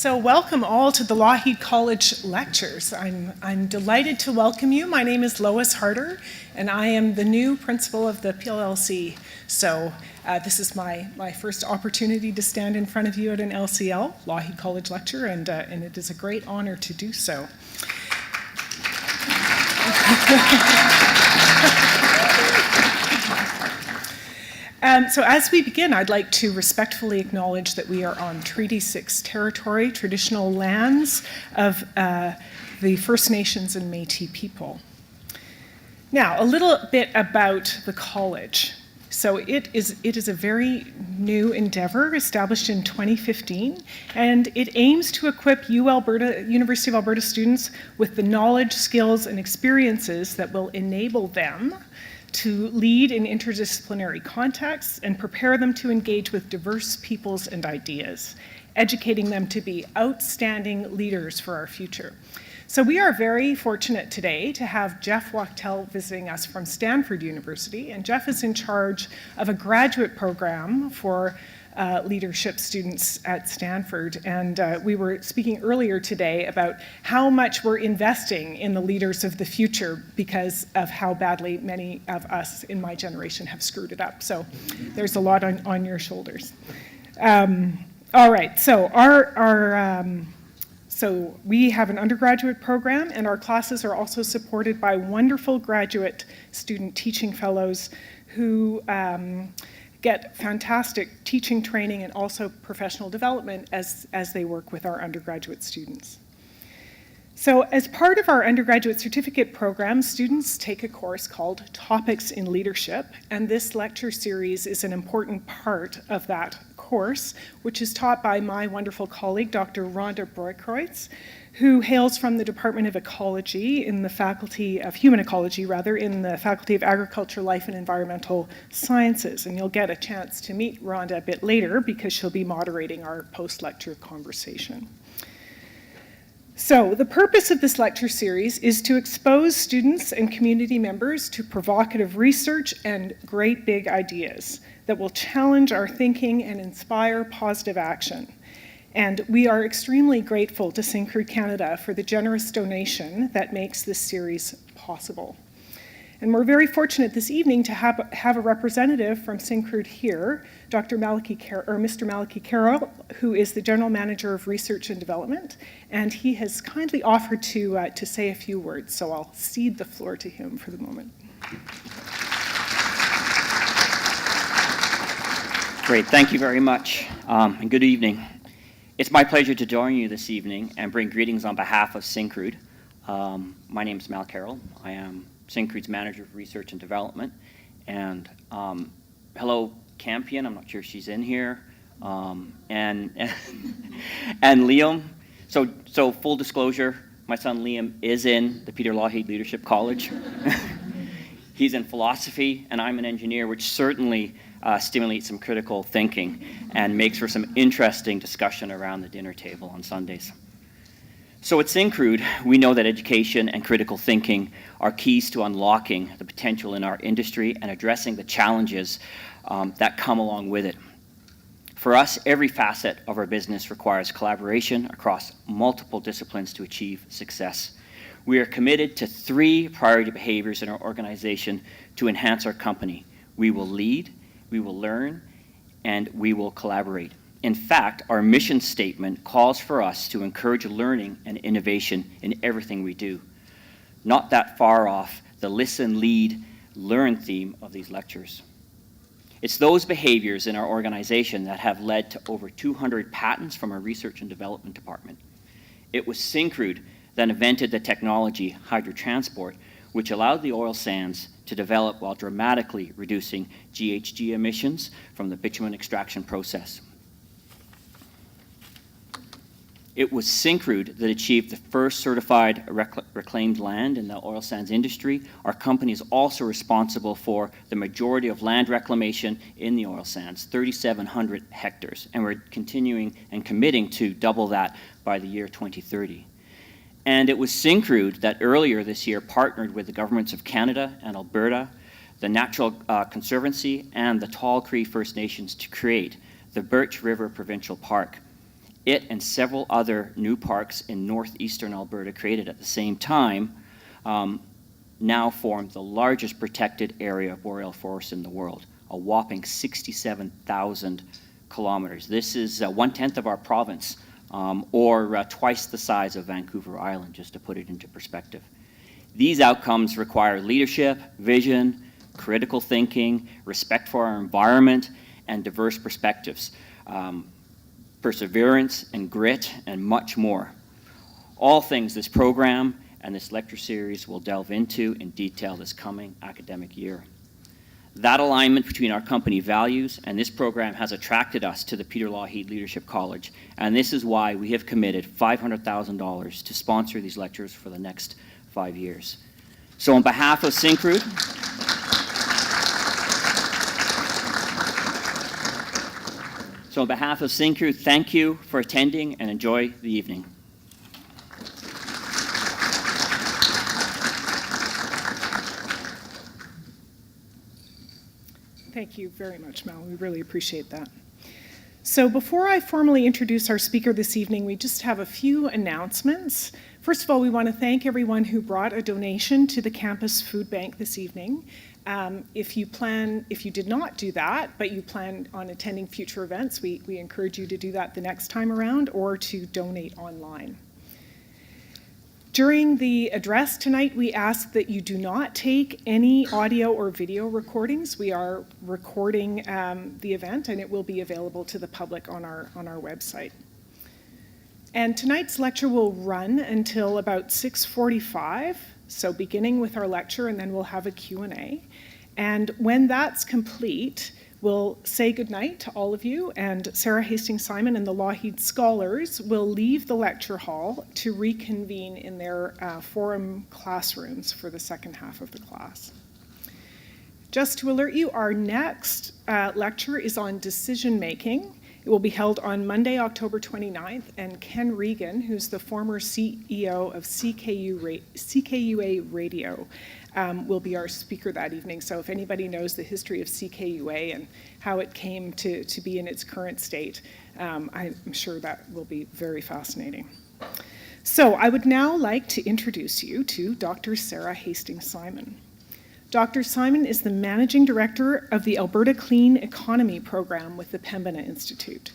So welcome all to the Lougheed College Lectures. I'm delighted to welcome you. My name is Lois Harder, and I am the new principal of the PLLC. So this is my first opportunity to stand in front of you at an LCL, Lougheed College Lecture, and it is a great honor to do so. So as we begin, I'd like to respectfully acknowledge that we are on Treaty 6 territory, traditional lands of the First Nations and Métis people. Now, a little bit about the college. So it is a very new endeavor established in 2015, and it aims to equip University of Alberta students with the knowledge, skills, and experiences that will enable them to lead in interdisciplinary contexts and prepare them to engage with diverse peoples and ideas, educating them to be outstanding leaders for our future. So we are very fortunate today to have Jeff Wachtel visiting us from Stanford University, and Jeff is in charge of a graduate program for leadership students at Stanford. And we were speaking earlier today about how much we're investing in the leaders of the future because of how badly many of us in my generation have screwed it up. So there's a lot on your shoulders. All right, so so we have an undergraduate program, and our classes are also supported by wonderful graduate student teaching fellows who get fantastic teaching training and also professional development as they work with our undergraduate students. So as part of our undergraduate certificate program, students take a course called Topics in Leadership, and this lecture series is an important part of that course, which is taught by my wonderful colleague, Dr. Rhonda Broykreutz, who hails from the Department of Ecology in the Faculty of Human Ecology, in the Faculty of Agriculture, Life and Environmental Sciences. And you'll get a chance to meet Rhonda a bit later because she'll be moderating our post-lecture conversation. So the purpose of this lecture series is to expose students and community members to provocative research and great big ideas that will challenge our thinking and inspire positive action. And we are extremely grateful to Syncrude Canada for the generous donation that makes this series possible. And we're very fortunate this evening to have a representative from Syncrude here, Mr. Malachi Carroll, who is the General Manager of Research and Development, and he has kindly offered to say a few words, so I'll cede the floor to him for the moment. Great, thank you very much, and good evening. It's my pleasure to join you this evening and bring greetings on behalf of Syncrude. My name is Mal Carroll. I am Syncrude's Manager of Research and Development. And hello, Campion. I'm not sure if she's in here. And Liam. So full disclosure, my son Liam is in the Peter Lougheed Leadership College. He's in philosophy, and I'm an engineer, which certainly stimulates some critical thinking and makes for some interesting discussion around the dinner table on Sundays. So at Syncrude, we know that education and critical thinking are keys to unlocking the potential in our industry and addressing the challenges that come along with it. For us, every facet of our business requires collaboration across multiple disciplines to achieve success. We are committed to 3 priority behaviors in our organization to enhance our company. We will lead, we will learn, and we will collaborate. In fact, our mission statement calls for us to encourage learning and innovation in everything we do. Not that far off the listen, lead, learn theme of these lectures. It's those behaviors in our organization that have led to over 200 patents from our research and development department. It was Syncrude that invented the technology hydrotransport, which allowed the oil sands to develop while dramatically reducing GHG emissions from the bitumen extraction process. It was Syncrude that achieved the first certified reclaimed land in the oil sands industry. Our company is also responsible for the majority of land reclamation in the oil sands, 3,700 hectares, and we're continuing and committing to double that by the year 2030. And it was Syncrude that earlier this year partnered with the governments of Canada and Alberta, the Natural Conservancy, and the Tall Cree First Nations to create the Birch River Provincial Park. It and several other new parks in northeastern Alberta created at the same time now form the largest protected area of boreal forest in the world, a whopping 67,000 kilometers. This is 1/10 of our province, or twice the size of Vancouver Island, just to put it into perspective. These outcomes require leadership, vision, critical thinking, respect for our environment, and diverse perspectives, perseverance and grit, and much more. All things this program and this lecture series will delve into in detail this coming academic year. That alignment between our company values and this program has attracted us to the Peter Lougheed Leadership College, and this is why we have committed $500,000 to sponsor these lectures for the next 5 years. So on behalf of Syncrude, thank you for attending and enjoy the evening. Thank you very much, Mel. We really appreciate that. So before I formally introduce our speaker this evening, we just have a few announcements. First of all, we want to thank everyone who brought a donation to the campus food bank this evening. If you did not do that, but you plan on attending future events, we encourage you to do that the next time around or to donate online. During the address tonight, we ask that you do not take any audio or video recordings. We are recording the event, and it will be available to the public on our website. And tonight's lecture will run until about 6:45, so beginning with our lecture, and then we'll have a Q&A. And when that's complete, we'll say goodnight to all of you, and Sara Hastings-Simon and the Lougheed Scholars will leave the lecture hall to reconvene in their forum classrooms for the second half of the class. Just to alert you, our next lecture is on decision making. It will be held on Monday, October 29th, and Ken Regan, who's the former CEO of CKUA Radio, will be our speaker that evening. So if anybody knows the history of CKUA and how it came to be in its current state, I'm sure that will be very fascinating. So I would now like to introduce you to Dr. Sara Hastings-Simon. Dr. Simon is the Managing Director of the Alberta Clean Economy Program with the Pembina Institute.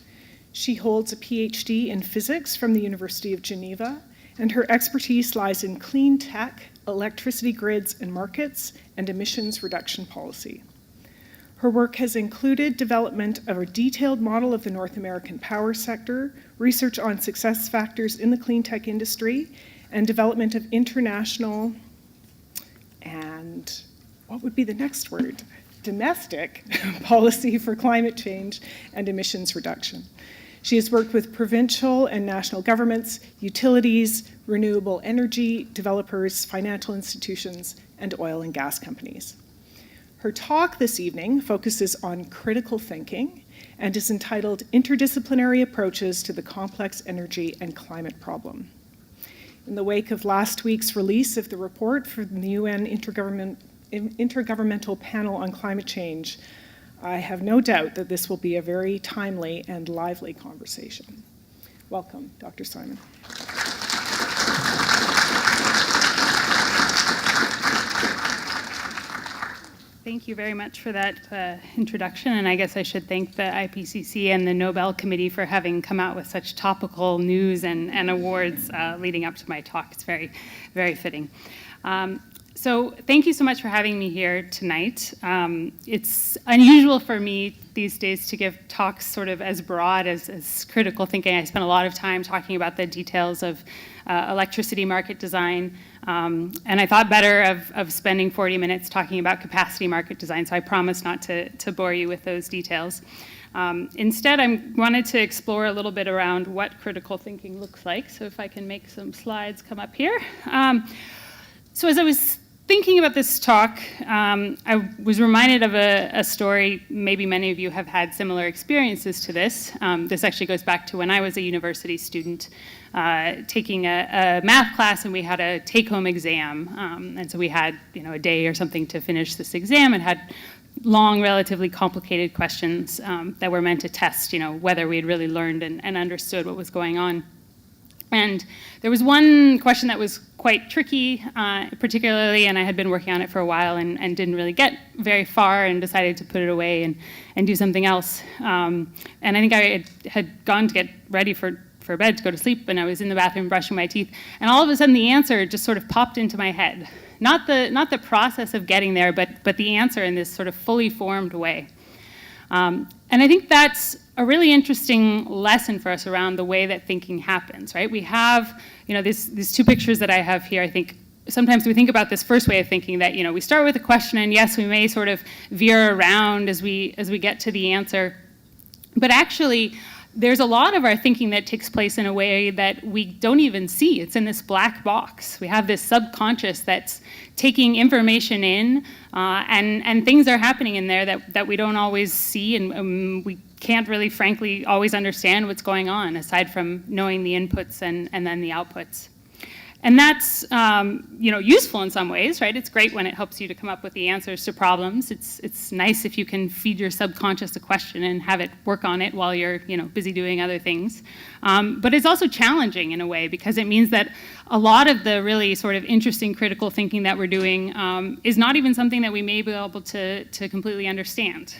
She holds a PhD in physics from the University of Geneva, and her expertise lies in clean tech, electricity grids and markets, and emissions reduction policy. Her work has included development of a detailed model of the North American power sector, research on success factors in the clean tech industry, and development of international and what would be the next word? Domestic policy for climate change and emissions reduction. She has worked with provincial and national governments, utilities, renewable energy developers, financial institutions, and oil and gas companies. Her talk this evening focuses on critical thinking and is entitled Interdisciplinary Approaches to the Complex Energy and Climate Problem. In the wake of last week's release of the report for the UN Intergovernmental Panel on Climate Change, I have no doubt that this will be a very timely and lively conversation. Welcome, Dr. Simon. Thank you very much for that introduction, and I guess I should thank the IPCC and the Nobel Committee for having come out with such topical news and awards leading up to my talk. It's very, very fitting. So thank you so much for having me here tonight. It's unusual for me these days to give talks sort of as broad as critical thinking. I spent a lot of time talking about the details of electricity market design, and I thought better of spending 40 minutes talking about capacity market design, so I promise not to bore you with those details. Instead, I wanted to explore a little bit around what critical thinking looks like, so if I can make some slides come up here. So as I was thinking about this talk, I was reminded of a story. Maybe many of you have had similar experiences to this. This actually goes back to when I was a university student taking a math class, and we had a take-home exam. And so we had, a day or something to finish this exam, and had long, relatively complicated questions that were meant to test, whether we had really learned and understood what was going on. And there was one question that was quite tricky, particularly, and I had been working on it for a while and didn't really get very far and decided to put it away and do something else. And I think I had gone to get ready for bed to go to sleep, and I was in the bathroom brushing my teeth, and all of a sudden the answer just sort of popped into my head. Not the process of getting there, but the answer in this sort of fully formed way. And I think that's a really interesting lesson for us around the way that thinking happens, right? We have, these two pictures that I have here. I think sometimes we think about this first way of thinking that, we start with a question, and yes, we may sort of veer around as we get to the answer. But actually, there's a lot of our thinking that takes place in a way that we don't even see. It's in this black box. We have this subconscious that's taking information in, and things are happening in there that we don't always see, and we can't really, frankly, always understand what's going on, aside from knowing the inputs and then the outputs. And that's useful in some ways, right? It's great when it helps you to come up with the answers to problems. It's nice if you can feed your subconscious a question and have it work on it while you're busy doing other things. But it's also challenging in a way, because it means that a lot of the really sort of interesting critical thinking that we're doing is not even something that we may be able to completely understand.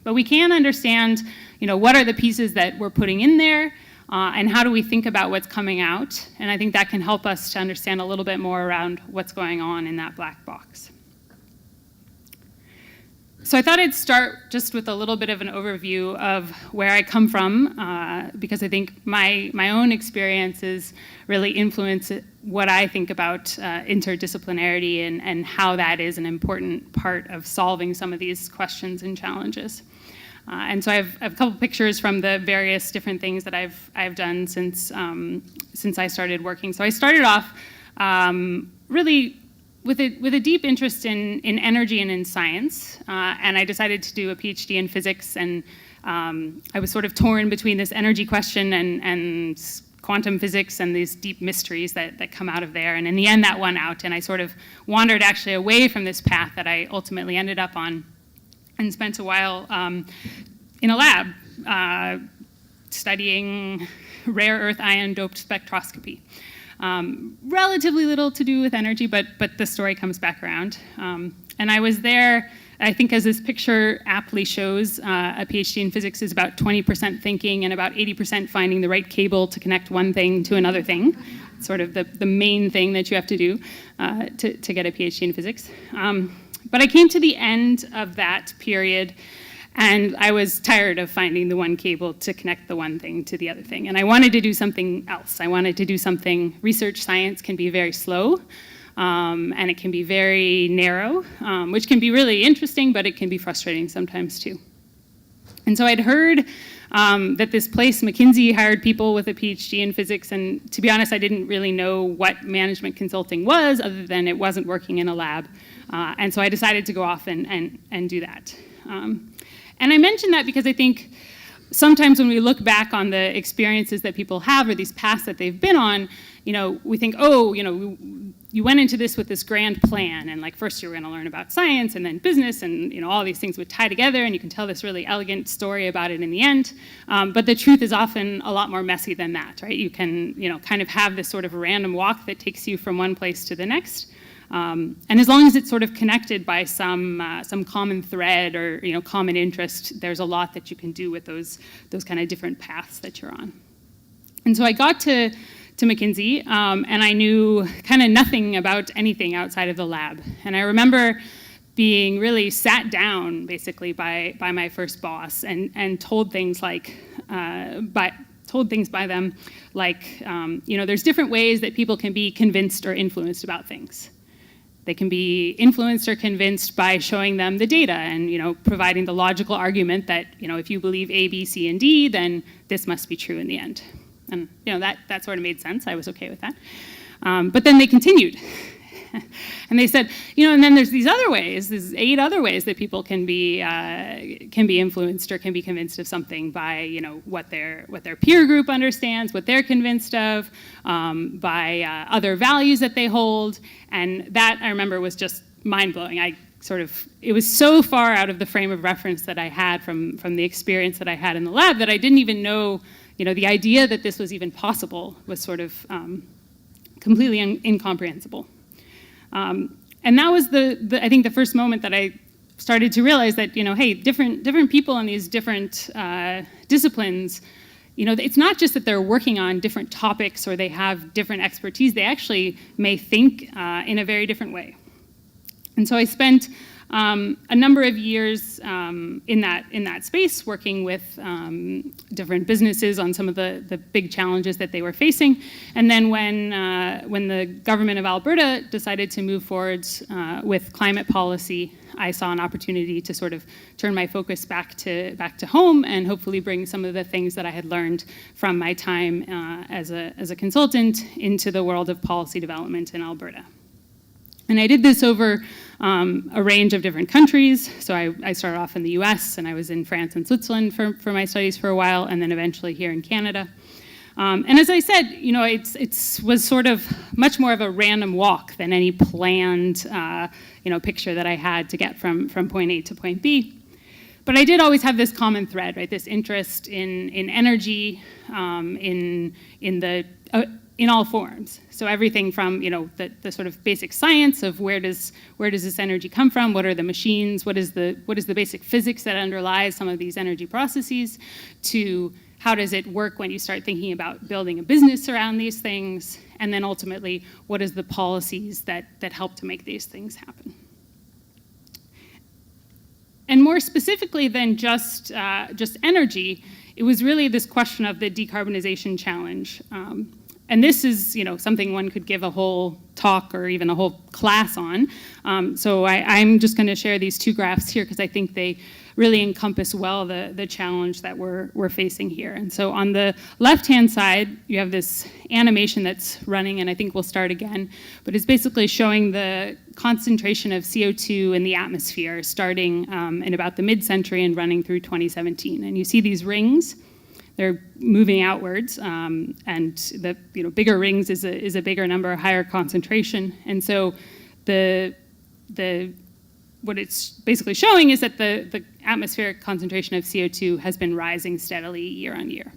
But we can understand, what are the pieces that we're putting in there, and how do we think about what's coming out? And I think that can help us to understand a little bit more around what's going on in that black box. So I thought I'd start just with a little bit of an overview of where I come from, because I think my own experiences really influence what I think about interdisciplinarity and how that is an important part of solving some of these questions and challenges. And so I have a couple pictures from the various different things that I've done since I started working. So I started off really with a deep interest in energy and in science, and I decided to do a PhD in physics. And I was sort of torn between this energy question and quantum physics and these deep mysteries that come out of there. And in the end, that won out, and I sort of wandered actually away from this path that I ultimately ended up on, and spent a while in a lab studying rare earth ion doped spectroscopy. Relatively little to do with energy, but the story comes back around. And I was there, I think, as this picture aptly shows, a PhD in physics is about 20% thinking and about 80% finding the right cable to connect one thing to another thing. It's sort of the main thing that you have to do to get a PhD in physics. But I came to the end of that period, and I was tired of finding the one cable to connect the one thing to the other thing. And I wanted to do something else. I wanted to do something. Research science can be very slow, and it can be very narrow, which can be really interesting, but it can be frustrating sometimes too. And so I'd heard that this place, McKinsey, hired people with a PhD in physics, and to be honest, I didn't really know what management consulting was, other than it wasn't working in a lab. And so I decided to go off and do that. And I mention that because I think sometimes when we look back on the experiences that people have or these paths that they've been on, we think, you went into this with this grand plan, and like first you were going to learn about science and then business, and all these things would tie together, and you can tell this really elegant story about it in the end. But the truth is often a lot more messy than that, right? You can kind of have this sort of random walk that takes you from one place to the next. And as long as it's sort of connected by some common thread or common interest, there's a lot that you can do with those kind of different paths that you're on. And so I got to McKinsey, and I knew kind of nothing about anything outside of the lab. And I remember being really sat down basically by my first boss and told things like by them like there's different ways that people can be convinced or influenced about things. They can be influenced or convinced by showing them the data and providing the logical argument that if you believe A, B, C, and D, then this must be true in the end. And that sort of made sense. I was okay with that. But then they continued, and they said, and then there's these other ways. There's 8 other ways that people can be influenced or can be convinced of something by what their peer group understands, what they're convinced of, by other values that they hold. And that I remember was just mind blowing. I it was so far out of the frame of reference that I had from the experience that I had in the lab that I didn't even know, the idea that this was even possible was sort of completely incomprehensible. And that was I think the first moment that I started to realize that, hey, different people in these different disciplines, it's not just that they're working on different topics or they have different expertise, they actually may think in a very different way. And so I spent a number of years in that space working with different businesses on some of the big challenges that they were facing. And then when the government of Alberta decided to move forward with climate policy, I saw an opportunity to sort of turn my focus back to home and hopefully bring some of the things that I had learned from my time as a consultant into the world of policy development in Alberta. And I did this over a range of different countries. So I started off in the US, and I was in France and Switzerland for my studies for a while, and then eventually here in Canada. And as I said, it was sort of much more of a random walk than any planned picture that I had to get from point A to point B. But I did always have this common thread, right? This interest in energy, in all forms. So everything from the sort of basic science of where does this energy come from, what are the machines, what is the basic physics that underlies some of these energy processes, to how does it work when you start thinking about building a business around these things, and then ultimately what is the policies that help to make these things happen. And more specifically than just energy, it was really this question of the decarbonization challenge. And this is, something one could give a whole talk or even a whole class on. So I'm just going to share these two graphs here because I think they really encompass well the challenge that we're facing here. And so on the left-hand side, you have this animation that's running, and I think we'll start again. But it's basically showing the concentration of CO2 in the atmosphere starting in about the mid-century and running through 2017. And you see these rings. They're moving outwards, and the bigger rings is a bigger number, a higher concentration. And so what it's basically showing is that the atmospheric concentration of CO2 has been rising steadily year on year.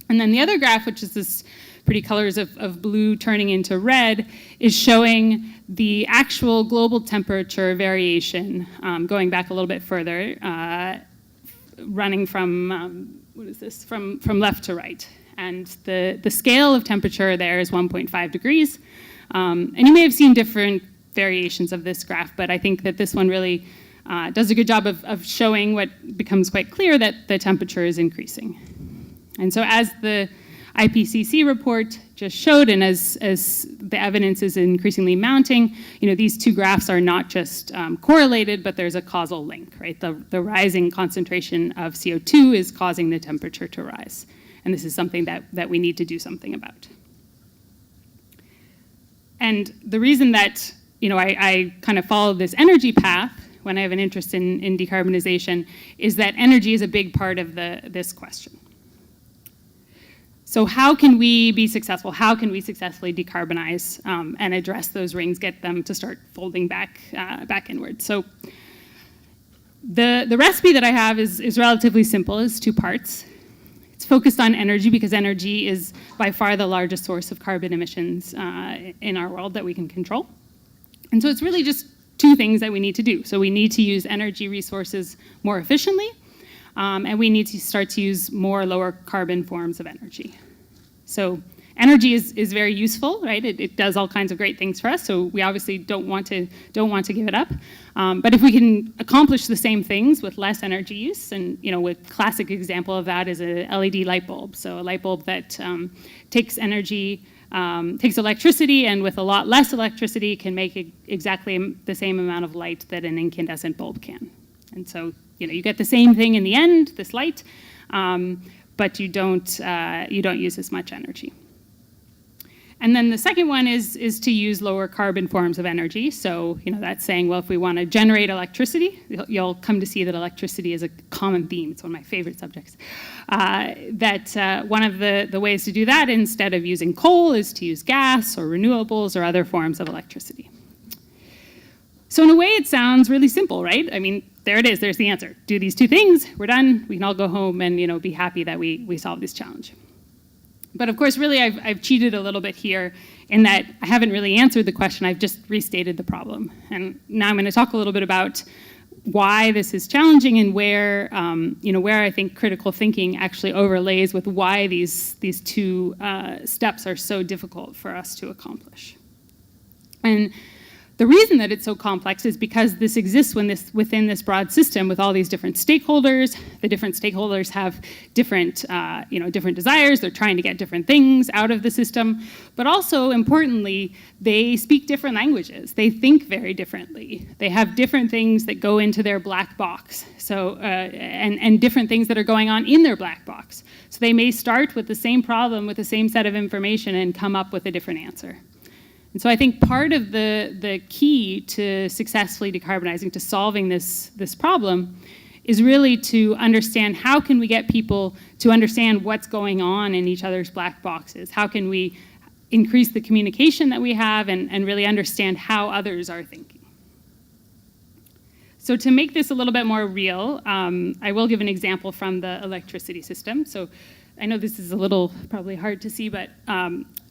And then the other graph, which is this pretty colors of blue turning into red, is showing the actual global temperature variation going back a little bit further, running from from left to right. And the scale of temperature there is 1.5 degrees. And you may have seen different variations of this graph, but I think that this one really does a good job of showing what becomes quite clear, that the temperature is increasing. And so as the IPCC report just showed, and as the evidence is increasingly mounting, these two graphs are not just correlated, but there's a causal link, right? The rising concentration of CO2 is causing the temperature to rise. And this is something that we need to do something about. And the reason that I kind of follow this energy path when I have an interest in decarbonization is that energy is a big part of this question. So how can we be successful? How can we successfully decarbonize and address those rings, get them to start folding back inward? So the recipe that I have is relatively simple. It's two parts. It's focused on energy because energy is by far the largest source of carbon emissions in our world that we can control. And so it's really just two things that we need to do. So we need to use energy resources more efficiently, and we need to start to use more lower carbon forms of energy. So energy is very useful, right? It does all kinds of great things for us, so we obviously don't want to give it up. But if we can accomplish the same things with less energy use, and a classic example of that is a LED light bulb. So a light bulb that takes energy, takes electricity, and with a lot less electricity can make exactly the same amount of light that an incandescent bulb can. And so you get the same thing in the end, this light, but you don't use as much energy. And then the second one is to use lower carbon forms of energy. So that's saying, well, if we want to generate electricity, you'll come to see that electricity is a common theme. It's one of my favorite subjects. One of the ways to do that, instead of using coal, is to use gas or renewables or other forms of electricity. So in a way, it sounds really simple, right? I mean, there it is, there's the answer. Do these two things, we're done, we can all go home and be happy that we solved this challenge. But of course, really, I've cheated a little bit here in that I haven't really answered the question, I've just restated the problem. And now I'm going to talk a little bit about why this is challenging and where, where I think critical thinking actually overlays with why these two steps are so difficult for us to accomplish. And the reason that it's so complex is because this exists within this broad system with all these different stakeholders. The different stakeholders have different, different desires. They're trying to get different things out of the system. But also, importantly, they speak different languages. They think very differently. They have different things that go into their black box. So, and different things that are going on in their black box. So they may start with the same problem, with the same set of information, and come up with a different answer. And so I think part of the key to successfully decarbonizing, to solving this problem, is really to understand how can we get people to understand what's going on in each other's black boxes? How can we increase the communication that we have and really understand how others are thinking? So to make this a little bit more real, I will give an example from the electricity system. So I know this is a little probably hard to see, but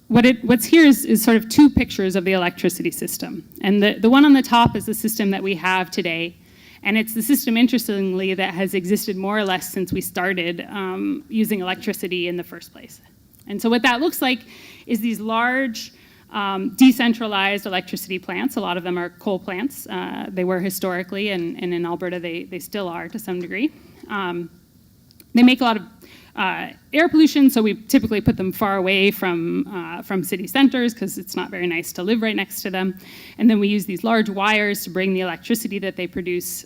what's here is sort of two pictures of the electricity system. And the one on the top is the system that we have today. And it's the system, interestingly, that has existed more or less since we started using electricity in the first place. And so what that looks like is these large, decentralized electricity plants. A lot of them are coal plants. They were historically, and in Alberta they still are to some degree. They make a lot of air pollution, so we typically put them far away from city centers because it's not very nice to live right next to them. And then we use these large wires to bring the electricity that they produce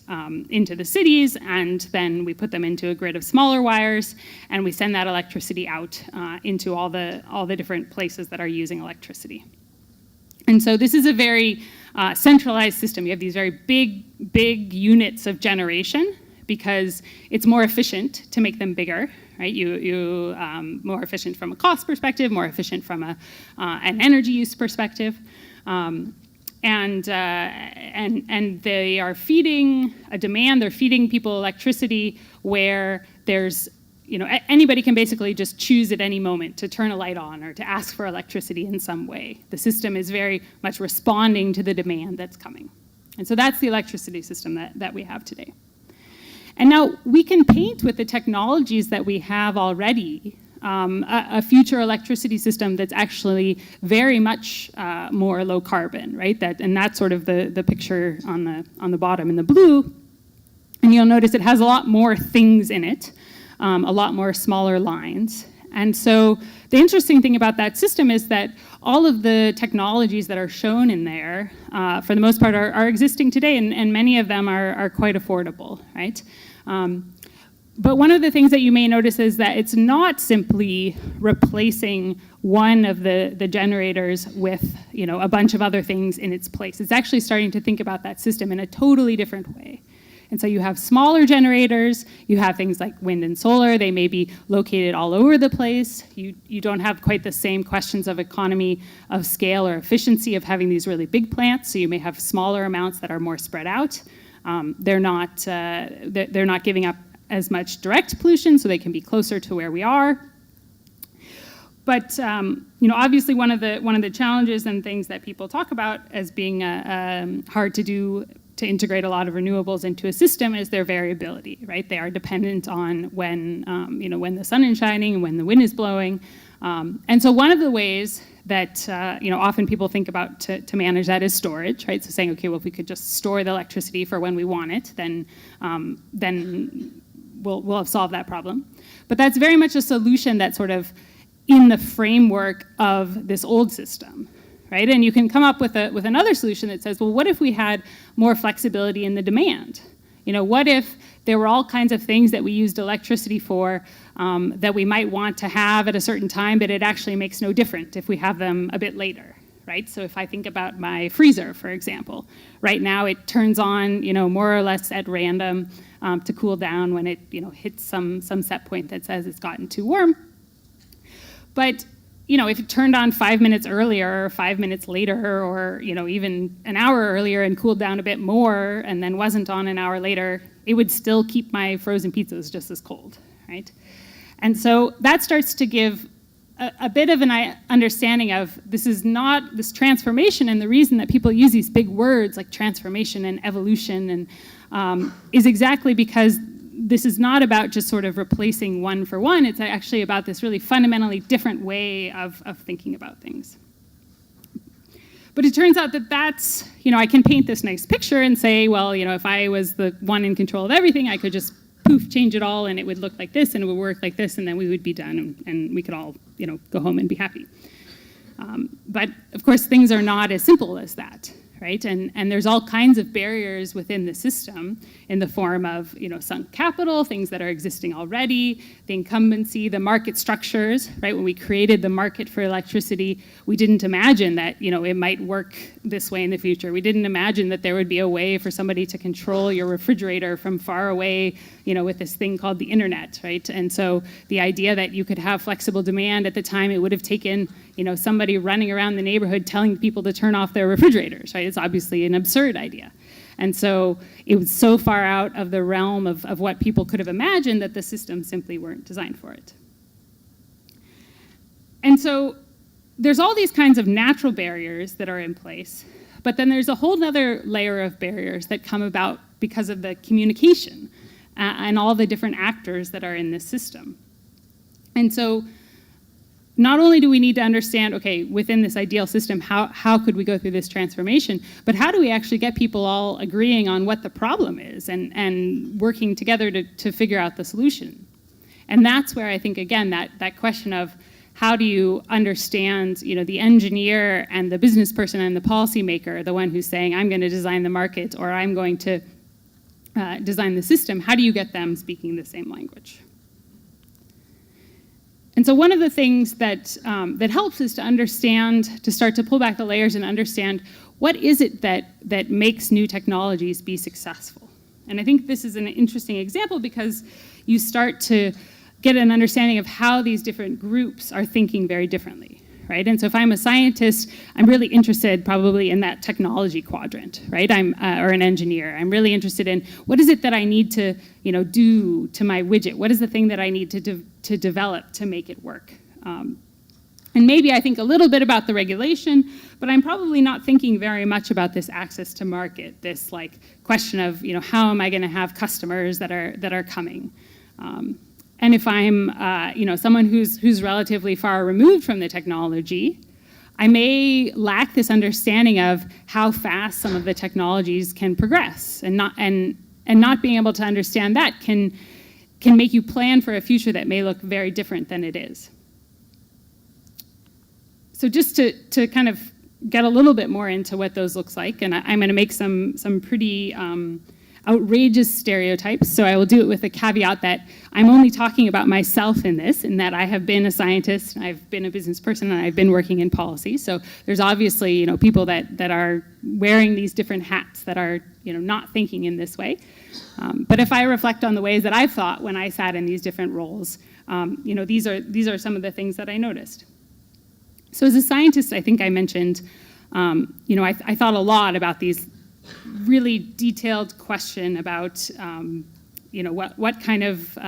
into the cities, and then we put them into a grid of smaller wires, and we send that electricity out into all the different places that are using electricity. And so this is a very centralized system. You have these very big units of generation because it's more efficient to make them bigger, right? You more efficient from a cost perspective, more efficient from an energy use perspective, and they are feeding a demand. They're feeding people electricity where there's, anybody can basically just choose at any moment to turn a light on or to ask for electricity in some way. The system is very much responding to the demand that's coming, and so that's the electricity system that we have today. And now we can paint with the technologies that we have already a future electricity system that's actually very much more low carbon, right? And that's sort of the picture on the bottom in the blue. And you'll notice it has a lot more things in it, a lot more smaller lines. And so the interesting thing about that system is that all of the technologies that are shown in there, for the most part, are existing today, and many of them are quite affordable, right? But one of the things that you may notice is that it's not simply replacing one of the generators with, a bunch of other things in its place. It's actually starting to think about that system in a totally different way. And so you have smaller generators, you have things like wind and solar, they may be located all over the place. You don't have quite the same questions of economy of scale or efficiency of having these really big plants, so you may have smaller amounts that are more spread out. They're not giving up as much direct pollution, so they can be closer to where we are. But obviously one of the challenges and things that people talk about as being hard to do to integrate a lot of renewables into a system is their variability, right? They are dependent on when the sun is shining and when the wind is blowing. And so one of the ways that often people think about to manage that is storage, right? So saying, okay, well, if we could just store the electricity for when we want it, then we'll have solved that problem. But that's very much a solution that's sort of in the framework of this old system, right? And you can come up with another solution that says, well, what if we had more flexibility in the demand? What if there were all kinds of things that we used electricity for that we might want to have at a certain time, but it actually makes no difference if we have them a bit later, right? So if I think about my freezer, for example, right now it turns on, more or less at random to cool down when it, hits some set point that says it's gotten too warm. But if it turned on 5 minutes earlier or 5 minutes later, or even an hour earlier and cooled down a bit more and then wasn't on an hour later, it would still keep my frozen pizzas just as cold, right? And so that starts to give a bit of an understanding of this transformation, and the reason that people use these big words like transformation and evolution and is exactly because this is not about just sort of replacing one for one. It's actually about this really fundamentally different way of thinking about things. But it turns out that that's, I can paint this nice picture and say, well, if I was the one in control of everything, I could just poof, change it all, and it would look like this, and it would work like this, and then we would be done, and we could all, go home and be happy. But of course, things are not as simple as that, right? And there's all kinds of barriers within the system in the form of, sunk capital, things that are existing already, the incumbency, the market structures, right? When we created the market for electricity, we didn't imagine that, it might work this way in the future. We didn't imagine that there would be a way for somebody to control your refrigerator from far away, with this thing called the internet, right? And so the idea that you could have flexible demand at the time, it would have taken, somebody running around the neighborhood telling people to turn off their refrigerators, right? It's obviously an absurd idea. And so it was so far out of the realm of what people could have imagined that the systems simply weren't designed for it. And so there's all these kinds of natural barriers that are in place, but then there's a whole other layer of barriers that come about because of the communication and all the different actors that are in this system. And so not only do we need to understand, okay, within this ideal system, how could we go through this transformation, but how do we actually get people all agreeing on what the problem is and working together to figure out the solution? And that's where I think, again, that question of how do you understand, the engineer and the business person and the policymaker, the one who's saying, I'm going to design the market or I'm going to design the system, how do you get them speaking the same language? And so one of the things that helps is to understand, to start to pull back the layers and understand what is it that makes new technologies be successful. And I think this is an interesting example because you start to get an understanding of how these different groups are thinking very differently, right? And so if I'm a scientist, I'm really interested probably in that technology quadrant, right? Or an engineer. I'm really interested in what is it that I need to, do to my widget? What is the thing that I need to develop to make it work? And maybe I think a little bit about the regulation, but I'm probably not thinking very much about this access to market, this question of, how am I going to have customers that are coming? And if I'm, someone who's relatively far removed from the technology, I may lack this understanding of how fast some of the technologies can progress, and not being able to understand that can make you plan for a future that may look very different than it is. So just to kind of get a little bit more into what those looks like, and I'm going to make some pretty outrageous stereotypes, so I will do it with a caveat that I'm only talking about myself in this, in that I have been a scientist, and I've been a business person, and I've been working in policy. So there's obviously, people that are wearing these different hats that are, not thinking in this way. But if I reflect on the ways that I've thought when I sat in these different roles, these are some of the things that I noticed. So as a scientist, I think I mentioned, I thought a lot about these really detailed question about, what kind of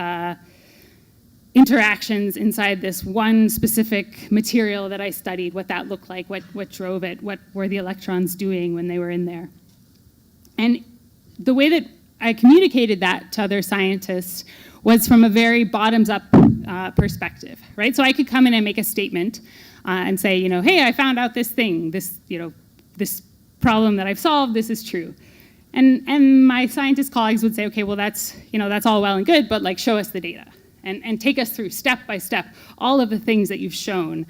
interactions inside this one specific material that I studied, what that looked like, what drove it, what were the electrons doing when they were in there. And the way that I communicated that to other scientists was from a very bottoms-up perspective, right? So I could come in and make a statement and say, hey, I found out this thing, this problem that I've solved, this is true. And my scientist colleagues would say, okay, well, that's all well and good, but show us the data and take us through step by step all of the things that you've shown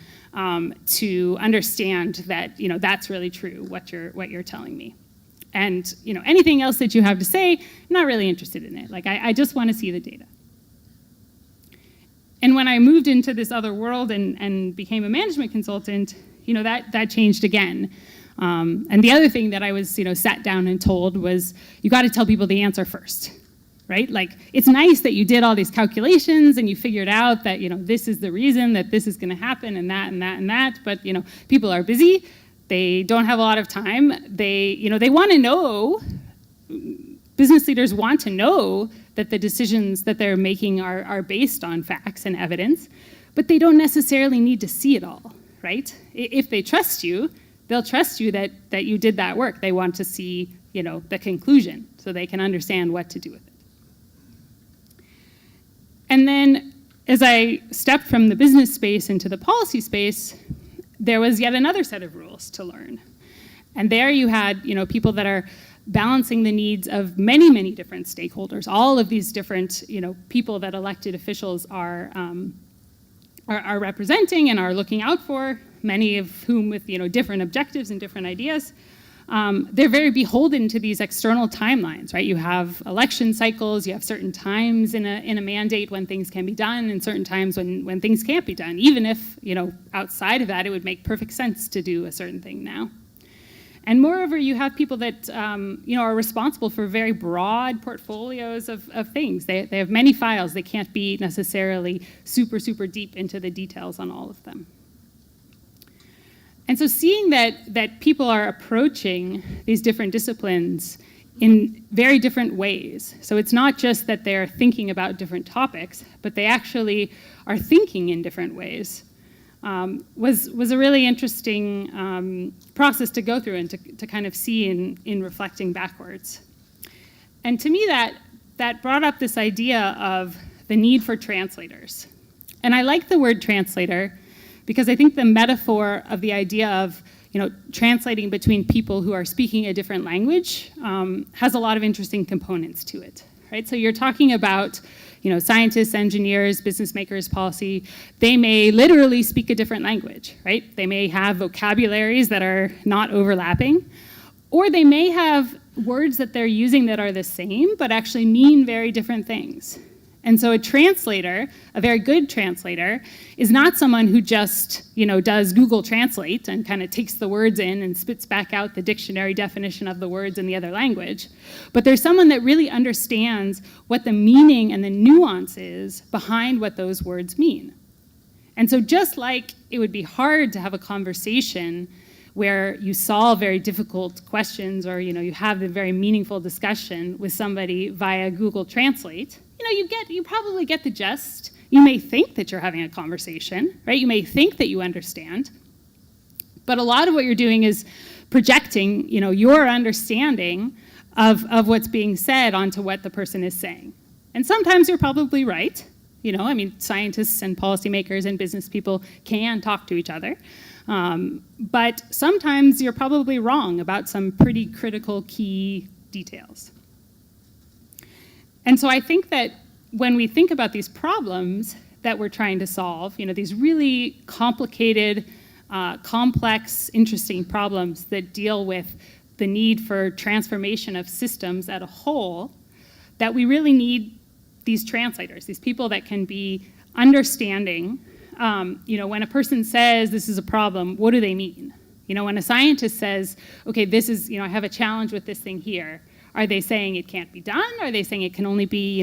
to understand that, that's really true, what you're telling me. And, anything else that you have to say, I'm not really interested in it. I just want to see the data. And when I moved into this other world and became a management consultant, that changed again. And the other thing that I was, sat down and told was, you got to tell people the answer first, right? Like, it's nice that you did all these calculations and you figured out that, this is the reason that this is going to happen and that and that and that, but, people are busy. They don't have a lot of time. They want to know, business leaders want to know that the decisions that they're making are based on facts and evidence, but they don't necessarily need to see it all, right? If they trust you, they'll trust you that you did that work. They want to see, the conclusion so they can understand what to do with it. And then as I stepped from the business space into the policy space, there was yet another set of rules to learn. And there you had, people that are balancing the needs of many, many different stakeholders, all of these different, people that elected officials are representing and are looking out for, many of whom with, different objectives and different ideas. They're very beholden to these external timelines, right? You have election cycles, you have certain times in a mandate when things can be done, and certain times when things can't be done, even if, outside of that, it would make perfect sense to do a certain thing now. And moreover, you have people that, are responsible for very broad portfolios of things. They have many files. They can't be necessarily super, super deep into the details on all of them. And so seeing that people are approaching these different disciplines in very different ways. So it's not just that they're thinking about different topics, but they actually are thinking in different ways. Was a really interesting process to go through and to kind of see in reflecting backwards. And to me, that brought up this idea of the need for translators. And I like the word translator because I think the metaphor of the idea of translating between people who are speaking a different language has a lot of interesting components to it, right? So you're talking about scientists, engineers, business makers, policy. They may literally speak a different language, right? They may have vocabularies that are not overlapping, or they may have words that they're using that are the same, but actually mean very different things. And so a translator, a very good translator, is not someone who just, does Google Translate and kind of takes the words in and spits back out the dictionary definition of the words in the other language. But there's someone that really understands what the meaning and the nuance is behind what those words mean. And so just like it would be hard to have a conversation where you solve very difficult questions or you have a very meaningful discussion with somebody via Google Translate, you probably get the gist. You may think that you're having a conversation, right? You may think that you understand. But a lot of what you're doing is projecting, your understanding of what's being said onto what the person is saying. And sometimes you're probably right. Scientists and policymakers and business people can talk to each other. But sometimes you're probably wrong about some pretty critical key details. And so I think that when we think about these problems that we're trying to solve, these really complicated, complex, interesting problems that deal with the need for transformation of systems at a whole, that we really need these translators, these people that can be understanding. When a person says this is a problem, what do they mean? When a scientist says, okay, this is, I have a challenge with this thing here, are they saying it can't be done? Are they saying it can only be,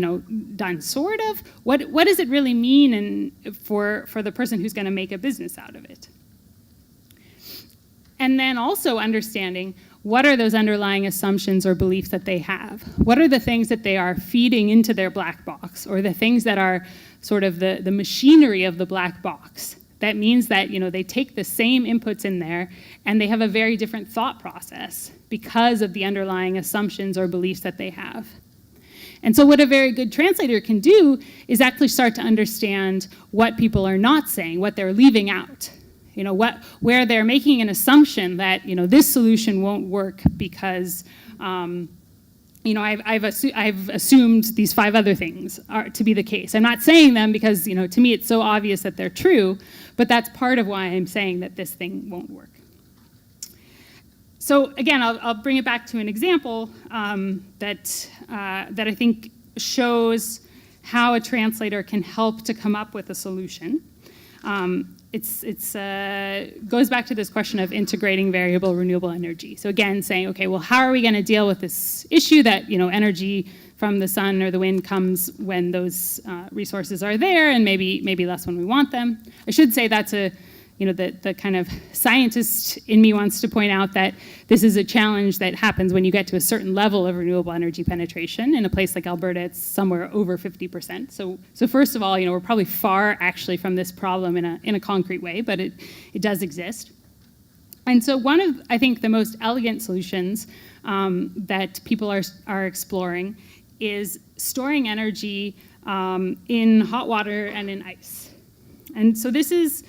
done sort of? What does it really mean for the person who's going to make a business out of it? And then also understanding what are those underlying assumptions or beliefs that they have? What are the things that they are feeding into their black box, or the things that are sort of the machinery of the black box? That means that they take the same inputs in there and they have a very different thought process because of the underlying assumptions or beliefs that they have. And so what a very good translator can do is actually start to understand what people are not saying, what they're leaving out. Where they're making an assumption that this solution won't work because I've assumed these 5 other things are to be the case. I'm not saying them because to me it's so obvious that they're true, but that's part of why I'm saying that this thing won't work. So again, I'll bring it back to an example that I think shows how a translator can help to come up with a solution. It goes back to this question of integrating variable renewable energy. So again, saying, okay, well, how are we going to deal with this issue that energy from the sun or the wind comes when those resources are there, and maybe less when we want them. I should say that's the kind of scientist in me wants to point out that this is a challenge that happens when you get to a certain level of renewable energy penetration. In a place like Alberta, it's somewhere over 50%. So first of all, we're probably far actually from this problem in a concrete way, but it does exist. And so one of, I think, the most elegant solutions that people are exploring is storing energy in hot water and in ice. And so this is,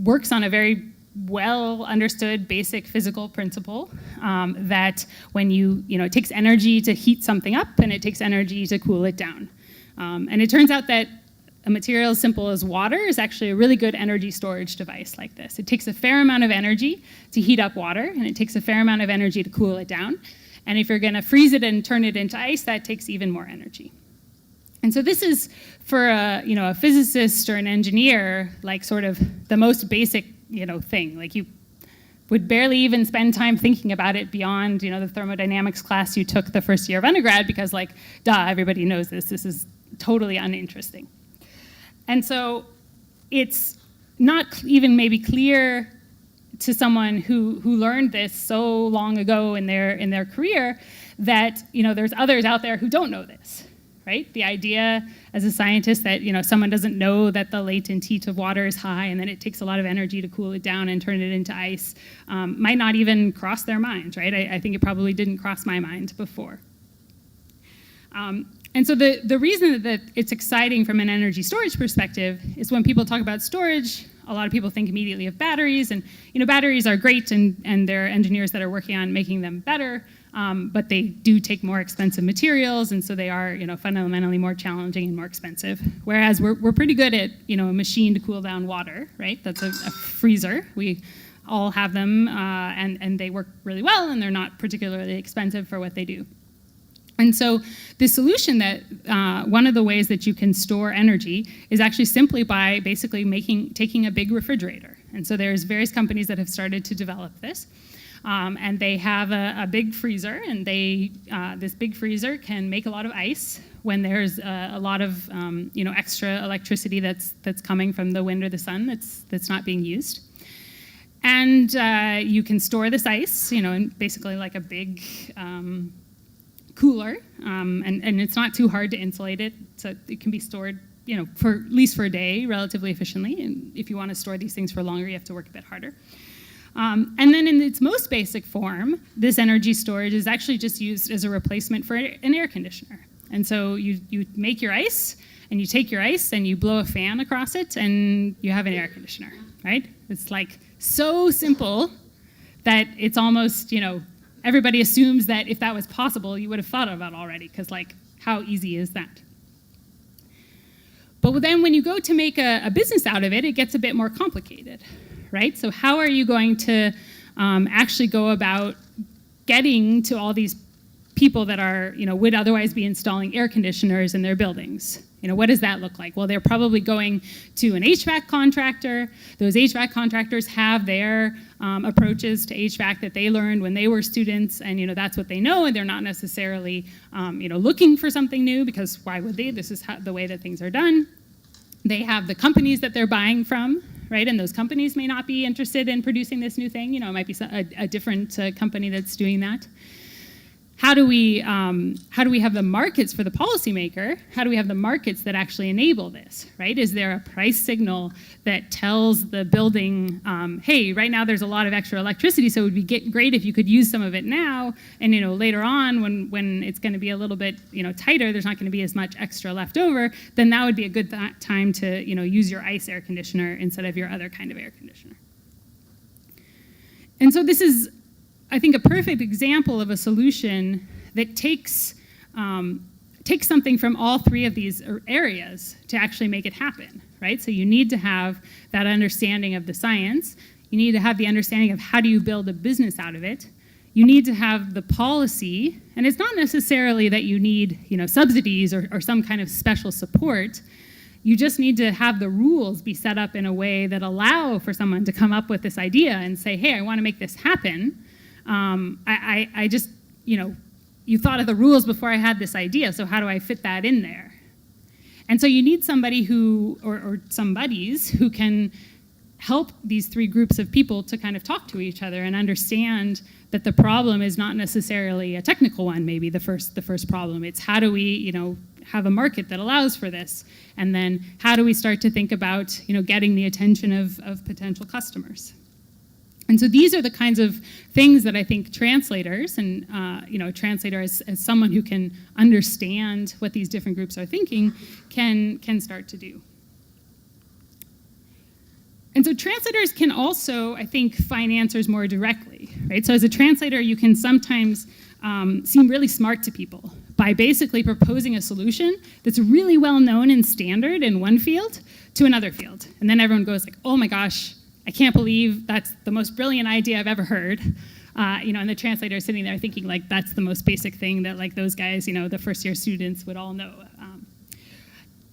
works on a very well understood basic physical principle that when it takes energy to heat something up and it takes energy to cool it down. And it turns out that a material as simple as water is actually a really good energy storage device like this. It takes a fair amount of energy to heat up water, and it takes a fair amount of energy to cool it down. And if you're going to freeze it and turn it into ice, that takes even more energy. And so this is, for a physicist or an engineer, like sort of the most basic thing. Like you would barely even spend time thinking about it beyond the thermodynamics class you took the first year of undergrad, because everybody knows this. This is totally uninteresting. And so it's not even maybe clear to someone who learned this so long ago in their career that there's others out there who don't know this, right? The idea as a scientist that someone doesn't know that the latent heat of water is high and then it takes a lot of energy to cool it down and turn it into ice might not even cross their minds, right? I think it probably didn't cross my mind before. And so the reason that it's exciting from an energy storage perspective is when people talk about storage, a lot of people think immediately of batteries, and batteries are great, and there are engineers that are working on making them better, but they do take more expensive materials, and so they are fundamentally more challenging and more expensive. Whereas we're pretty good at a machine to cool down water, right? That's a freezer. We all have them, and they work really well, and they're not particularly expensive for what they do. And so the solution that, one of the ways that you can store energy is actually simply by basically taking a big refrigerator. And so there's various companies that have started to develop this. And they have a big freezer, and this big freezer can make a lot of ice when there's a lot of extra electricity that's coming from the wind or the sun that's not being used. And you can store this ice, in basically like a big cooler, and it's not too hard to insulate it, so it can be stored, for at least for a day, relatively efficiently. And if you want to store these things for longer, you have to work a bit harder. And then in its most basic form, this energy storage is actually just used as a replacement for an air conditioner. And so you make your ice, and you take your ice, and you blow a fan across it, and you have an air conditioner, right? It's like so simple that it's almost, everybody assumes that if that was possible, you would have thought of it already, because how easy is that? But then when you go to make a business out of it, it gets a bit more complicated, right? So how are you going to actually go about getting to all these people that are, would otherwise be installing air conditioners in their buildings? What does that look like? Well, they're probably going to an HVAC contractor. Those HVAC contractors have their approaches to HVAC that they learned when they were students, and that's what they know, and they're not necessarily looking for something new, because why would they? This is the way that things are done. They have the companies that they're buying from, right? And those companies may not be interested in producing this new thing. It might be a different company that's doing that. How do we have the markets for the policymaker? How do we have the markets that actually enable this, right? Is there a price signal that tells the building, hey, right now there's a lot of extra electricity, so it would be great if you could use some of it now, and later on when it's going to be a little bit tighter, there's not going to be as much extra left over, then that would be a good time to use your ice air conditioner instead of your other kind of air conditioner. And so this is, I think, a perfect example of a solution that takes something from all three of these areas to actually make it happen, right? So you need to have that understanding of the science. You need to have the understanding of how do you build a business out of it. You need to have the policy, and it's not necessarily that you need subsidies or some kind of special support. You just need to have the rules be set up in a way that allow for someone to come up with this idea and say, hey, I want to make this happen. I just, you thought of the rules before I had this idea, so how do I fit that in there? And so you need somebody who, or somebodies who can help these three groups of people to kind of talk to each other and understand that the problem is not necessarily a technical one, maybe the first problem. It's how do we, have a market that allows for this? And then how do we start to think about, getting the attention of potential customers? And so these are the kinds of things that I think translators, and a translator as someone who can understand what these different groups are thinking, can start to do. And so translators can also, I think, find answers more directly, right? So as a translator, you can sometimes seem really smart to people by basically proposing a solution that's really well known and standard in one field to another field. And then everyone goes like, oh my gosh, I can't believe that's the most brilliant idea I've ever heard. And the translator is sitting there thinking like that's the most basic thing that like those guys, the first year students would all know.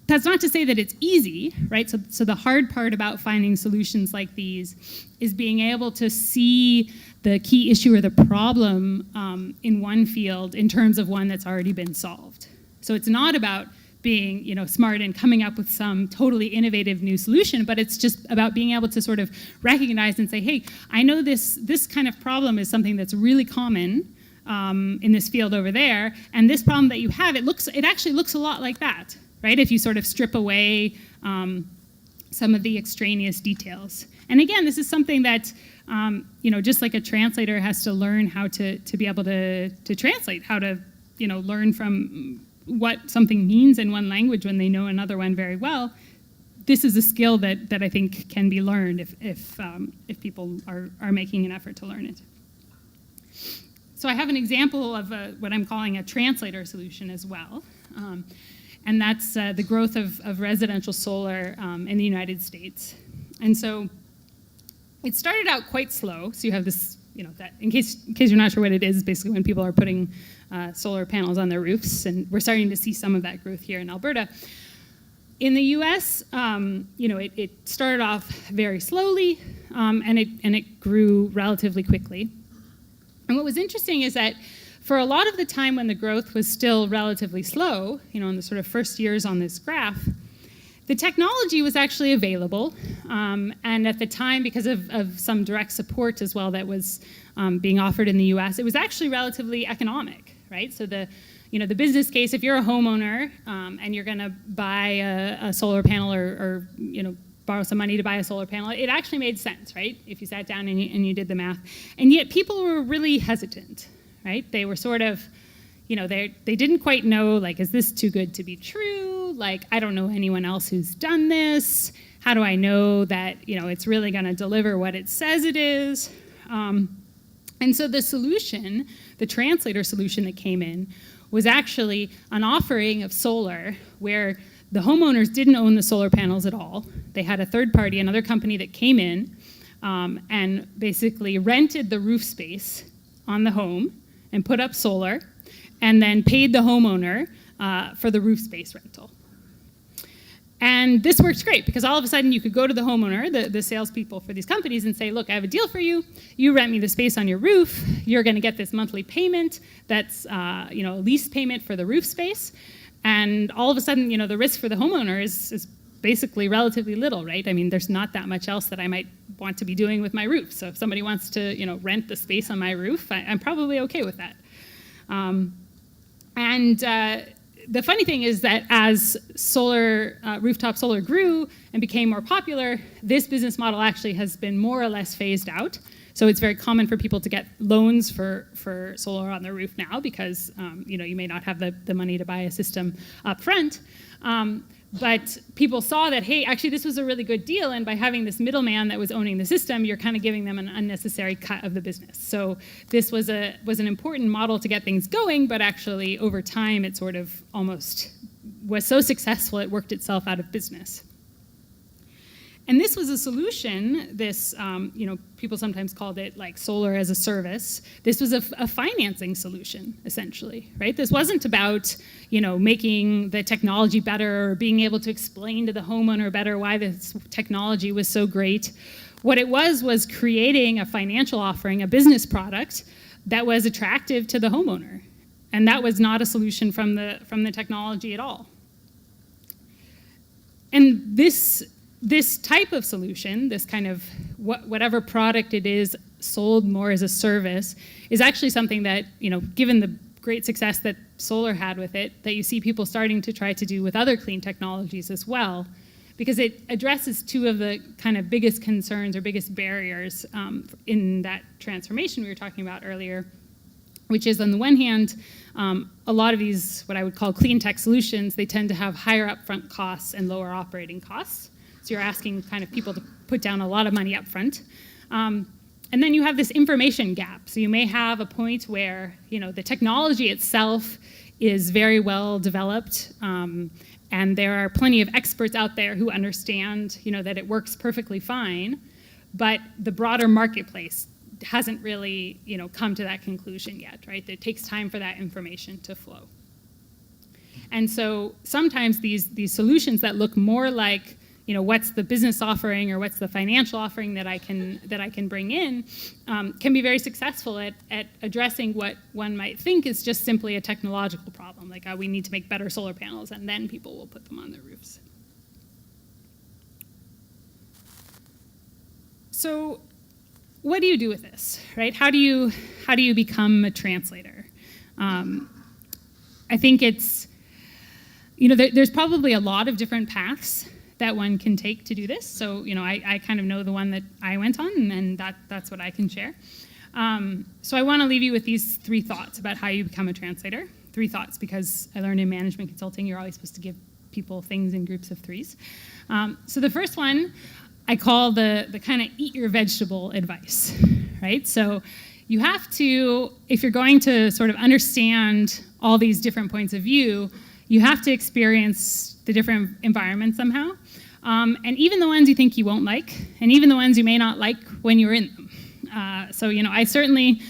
That's not to say that it's easy, right? So the hard part about finding solutions like these is being able to see the key issue or the problem in one field in terms of one that's already been solved. So it's not about being smart and coming up with some totally innovative new solution, but it's just about being able to sort of recognize and say, hey, I know this kind of problem is something that's really common in this field over there, and this problem that you have, it actually looks a lot like that, right? If you sort of strip away some of the extraneous details. And again, this is something that just like a translator has to learn how to be able to translate, how to learn from what something means in one language when they know another one very well. This is a skill that I think can be learned if people are making an effort to learn it. So I have an example of what I'm calling a translator solution as well. And that's the growth of residential solar in the United States. And so it started out quite slow. So you have this, that in case you're not sure what it is, basically when people are putting solar panels on their roofs, and we're starting to see some of that growth here in Alberta. In the U.S., it started off very slowly, and it grew relatively quickly. And what was interesting is that for a lot of the time when the growth was still relatively slow, in the sort of first years on this graph, the technology was actually available, and at the time, because of some direct support as well that was being offered in the U.S., it was actually relatively economic, right? So the business case, if you're a homeowner and you're going to buy a solar panel or borrow some money to buy a solar panel, it actually made sense, right? If you sat down and you did the math. And yet people were really hesitant, right? They were sort of, they didn't quite know, like, is this too good to be true? Like, I don't know anyone else who's done this. How do I know that, it's really going to deliver what it says it is? And so the solution, the translator solution that came in, was actually an offering of solar where the homeowners didn't own the solar panels at all. They had a third party, another company that came in and basically rented the roof space on the home and put up solar, and then paid the homeowner for the roof space rental. And this works great because all of a sudden you could go to the homeowner, the salespeople for these companies, and say, look, I have a deal for you. You rent me the space on your roof. You're going to get this monthly payment that's a lease payment for the roof space. And all of a sudden, the risk for the homeowner is basically relatively little, right? I mean, there's not that much else that I might want to be doing with my roof. So if somebody wants to rent the space on my roof, I'm probably okay with that. The funny thing is that as rooftop solar grew and became more popular, this business model actually has been more or less phased out. So it's very common for people to get loans for solar on their roof now because you may not have the money to buy a system up front. But people saw that, hey, actually this was a really good deal, and by having this middleman that was owning the system, you're kind of giving them an unnecessary cut of the business. So this was an important model to get things going, but actually over time it sort of almost was so successful it worked itself out of business. And this was a solution, this, people sometimes called it like solar as a service. This was a financing solution, essentially, right? This wasn't about, making the technology better or being able to explain to the homeowner better why this technology was so great. What it was creating a financial offering, a business product that was attractive to the homeowner. And that was not a solution from the technology at all. And this type of solution, this kind of whatever product it is sold more as a service, is actually something that, given the great success that solar had with it, that you see people starting to try to do with other clean technologies as well, because it addresses two of the kind of biggest concerns or biggest barriers in that transformation we were talking about earlier, which is, on the one hand, a lot of these, what I would call clean tech solutions, they tend to have higher upfront costs and lower operating costs. So you're asking kind of people to put down a lot of money up front. And then you have this information gap. So you may have a point where, the technology itself is very well developed, and there are plenty of experts out there who understand, that it works perfectly fine, but the broader marketplace hasn't really, come to that conclusion yet, right? It takes time for that information to flow. And so sometimes these solutions that look more like, what's the business offering or what's the financial offering that I can bring in, can be very successful at addressing what one might think is just simply a technological problem, like we need to make better solar panels and then people will put them on their roofs. So what do you do with this, right? How do you become a translator? I think it's, there's probably a lot of different paths that one can take to do this. So, I kind of know the one that I went on, and that's what I can share. So I want to leave you with these 3 thoughts about how you become a translator. 3 thoughts, because I learned in management consulting, you're always supposed to give people things in groups of 3s. So the first one, I call the kind of eat your vegetable advice, right? So you have to, if you're going to sort of understand all these different points of view, you have to experience the different environments somehow. And even the ones you think you won't like, and even the ones you may not like when you're in them. So, I certainly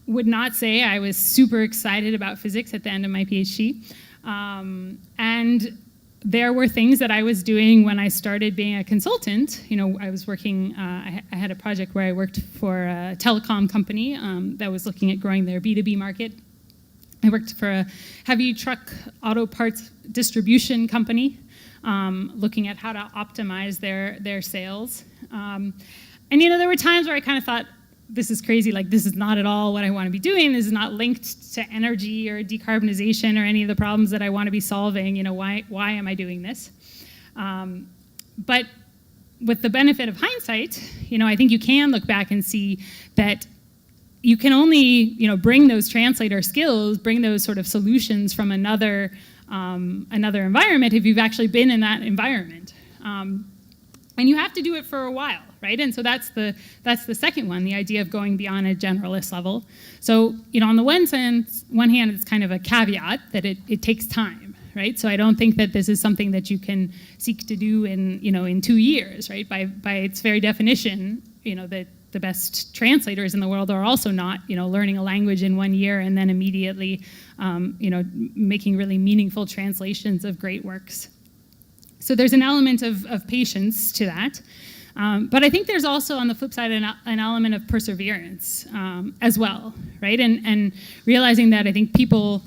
would not say I was super excited about physics at the end of my PhD. And there were things that I was doing when I started being a consultant. I was working, I had a project where I worked for a telecom company that was looking at growing their B2B market. I worked for a heavy truck auto parts distribution company, looking at how to optimize their sales. And there were times where I kind of thought, this is crazy, like this is not at all what I want to be doing. This is not linked to energy or decarbonization or any of the problems that I want to be solving. Why am I doing this? But with the benefit of hindsight, I think you can look back and see that you can only, bring those translator skills, bring those sort of solutions from another environment if you've actually been in that environment. And you have to do it for a while, right? And so that's the second one, the idea of going beyond a generalist level. So, on the one hand, it's kind of a caveat that it takes time, right? So I don't think that this is something that you can seek to do in 2 years, right? By its very definition, that the best translators in the world are also not, learning a language in 1 year and then immediately, making really meaningful translations of great works. So there's an element of patience to that. But I think there's also, on the flip side, an element of perseverance as well, right? And realizing that I think people,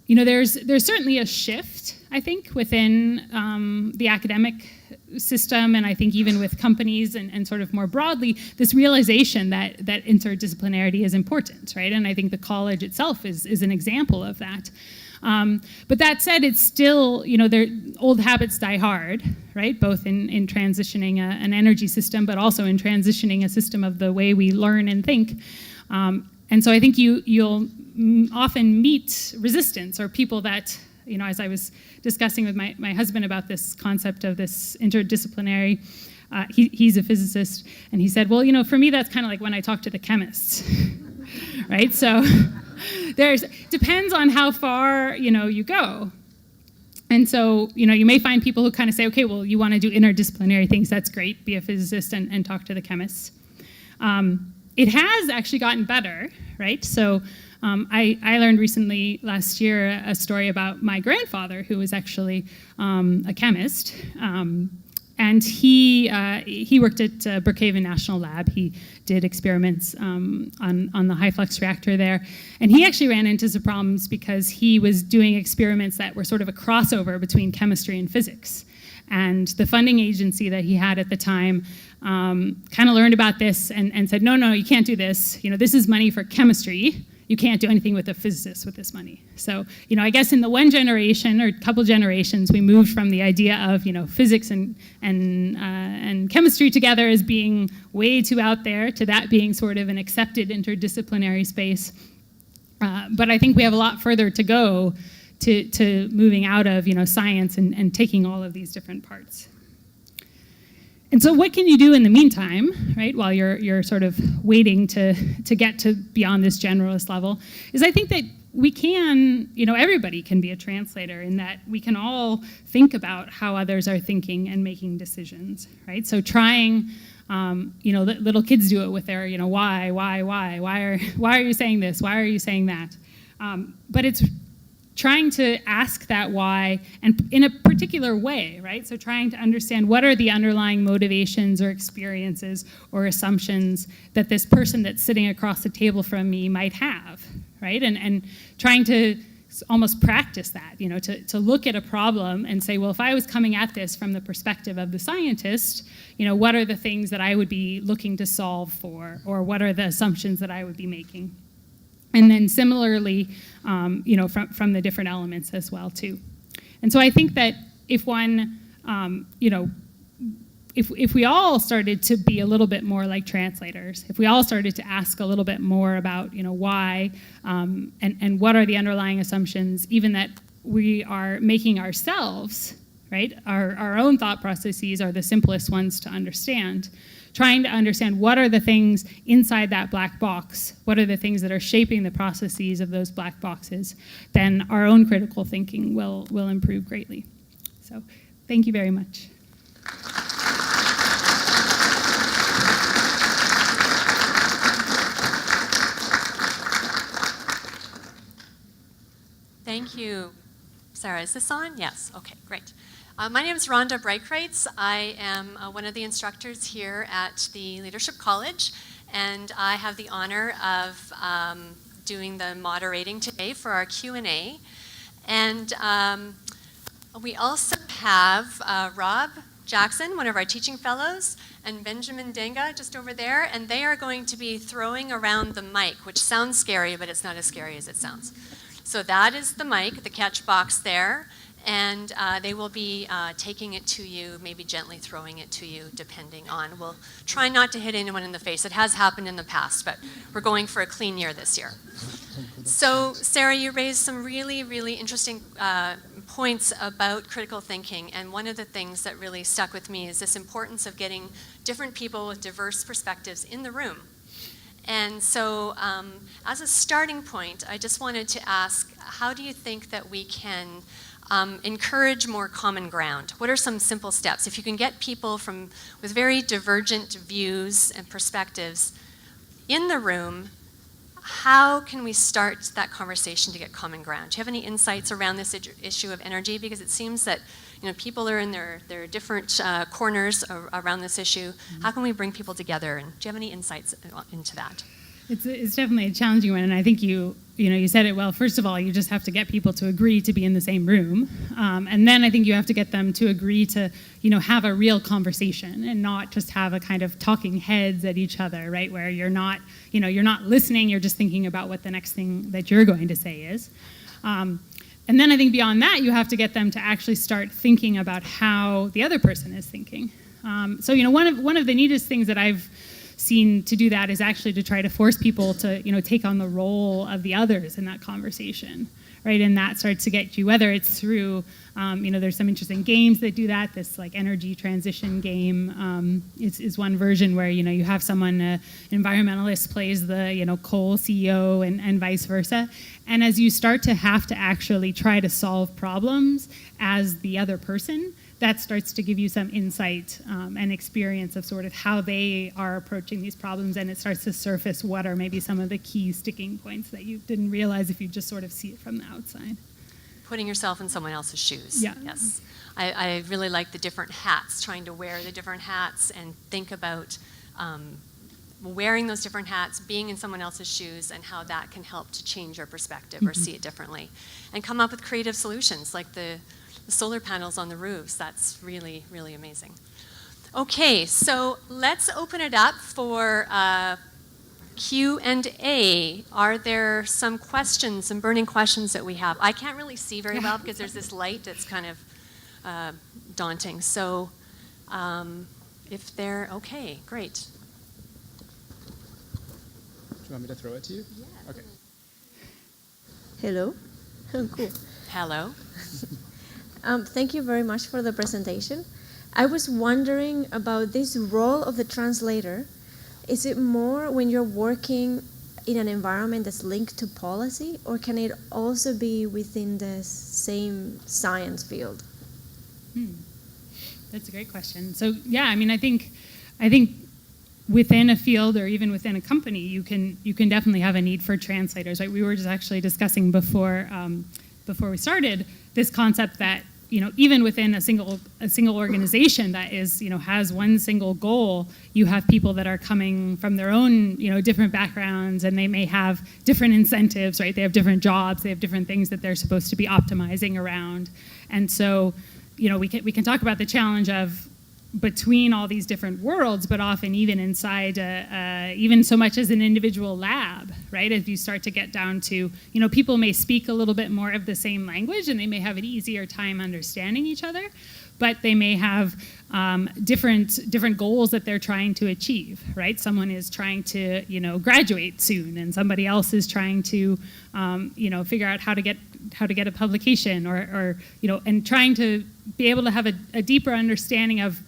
there's certainly a shift, I think, within the academic system, and I think even with companies and sort of more broadly, this realization that interdisciplinarity is important, right? And I think the college itself is an example of that. But that said, it's still, old habits die hard, right? Both in transitioning an energy system, but also in transitioning a system of the way we learn and think. And so I think you'll often meet resistance or people that, as I was discussing with my husband about this concept of this interdisciplinary, he's a physicist, and he said, well, for me, that's kind of like when I talk to the chemists, right? So depends on how far, you go. And so, you may find people who kind of say, okay, well, you want to do interdisciplinary things, that's great, be a physicist and talk to the chemists. It has actually gotten better, right? So I learned recently, last year, a story about my grandfather, who was actually a chemist. And he worked at Brookhaven National Lab. He did experiments on the high flux reactor there. And he actually ran into some problems because he was doing experiments that were sort of a crossover between chemistry and physics. And the funding agency that he had at the time kind of learned about this and said, no, you can't do this. This is money for chemistry. You can't do anything with a physicist with this money. So, I guess in the one generation or couple generations, we moved from the idea of, physics and chemistry together as being way too out there to that being sort of an accepted interdisciplinary space. But I think we have a lot further to go to moving out of, science and taking all of these different parts. And so what can you do in the meantime, right, while you're sort of waiting to get to beyond this generalist level, is I think that we can, everybody can be a translator in that we can all think about how others are thinking and making decisions, right? So trying, little kids do it with their, why are you saying this? Why are you saying that? But it's trying to ask that why, and in a particular way, right? So trying to understand what are the underlying motivations or experiences or assumptions that this person that's sitting across the table from me might have, right? And trying to almost practice that, to look at a problem and say, well, if I was coming at this from the perspective of the scientist, what are the things that I would be looking to solve for, or what are the assumptions that I would be making? And then similarly, from the different elements as well too. And so I think that if one, if we all started to be a little bit more like translators, if we all started to ask a little bit more about, why, and what are the underlying assumptions, even that we are making ourselves, right? Our own thought processes are the simplest ones to understand. Trying to understand what are the things inside that black box, what are the things that are shaping the processes of those black boxes, then our own critical thinking will improve greatly. So thank you very much. Thank you, Sara. Is this on? Yes. Okay, great. My name is Rhonda Breitkreitz. I am one of the instructors here at the Leadership College, and I have the honor of doing the moderating today for our Q&A. And we also have Rob Jackson, one of our teaching fellows, and Benjamin Denga just over there, and they are going to be throwing around the mic, which sounds scary, but it's not as scary as it sounds. So that is the mic, the catch box there. And they will be taking it to you, maybe gently throwing it to you, depending on. We'll try not to hit anyone in the face. It has happened in the past, but we're going for a clean year this year. So, Sara, you raised some really, really interesting points about critical thinking, and one of the things that really stuck with me is this importance of getting different people with diverse perspectives in the room. And so, as a starting point, I just wanted to ask, how do you think that we can encourage more common ground? What are some simple steps? If you can get people with very divergent views and perspectives in the room, how can we start that conversation to get common ground? Do you have any insights around this issue of energy? Because it seems that people are in their different corners around this issue. How can we bring people together? And do you have any insights into that? It's definitely a challenging one, and I think you said it well. First of all, you just have to get people to agree to be in the same room, and then I think you have to get them to agree to have a real conversation and not just have a kind of talking heads at each other, right? Where you're not listening, you're just thinking about what the next thing that you're going to say is. And then I think beyond that, you have to get them to actually start thinking about how the other person is thinking. So one of the neatest things that I've seen to do that is actually to try to force people to take on the role of the others in that conversation, right? And that starts to get you, whether it's through there's some interesting games that do that. This like energy transition game is one version where you have someone, an environmentalist plays the coal CEO and vice versa, and as you start to have to actually try to solve problems as the other person, that starts to give you some insight and experience of sort of how they are approaching these problems, and it starts to surface what are maybe some of the key sticking points that you didn't realize if you just sort of see it from the outside. putting yourself in someone else's shoes. Yeah. Yes. I really like the different hats, trying to wear the different hats and think about wearing those different hats, being in someone else's shoes, and how that can help to change your perspective or see it differently. And come up with creative solutions like the solar panels on the roofs. That's really, really amazing. Okay, so let's open it up for Q&A. Are there some questions, some burning questions that we have? I can't really see very well because there's this light that's kind of daunting. So if they're okay, great. Do you want me to throw it to you? Yeah. Okay. Hello. Cool. Hello. Thank you very much for the presentation. I was wondering about this role of the translator. Is it more when you're working in an environment that's linked to policy, or can it also be within the same science field? That's a great question. So yeah, I mean, I think within a field or even within a company, you can definitely have a need for translators, right? We were just actually discussing before we started this concept that, you know, even within a single organization that is, you know, has one single goal, you have people that are coming from their own, you know, different backgrounds, and they may have different incentives, right? They have different jobs, they have different things that they're supposed to be optimizing around. And so, you know, we can talk about the challenge of between all these different worlds, but often even inside, even so much as an individual lab, right? As you start to get down to, you know, people may speak a little bit more of the same language, and they may have an easier time understanding each other, but they may have different goals that they're trying to achieve, right? Someone is trying to, you know, graduate soon, and somebody else is trying to, you know, figure out how to get a publication, or you know, and trying to be able to have a deeper understanding of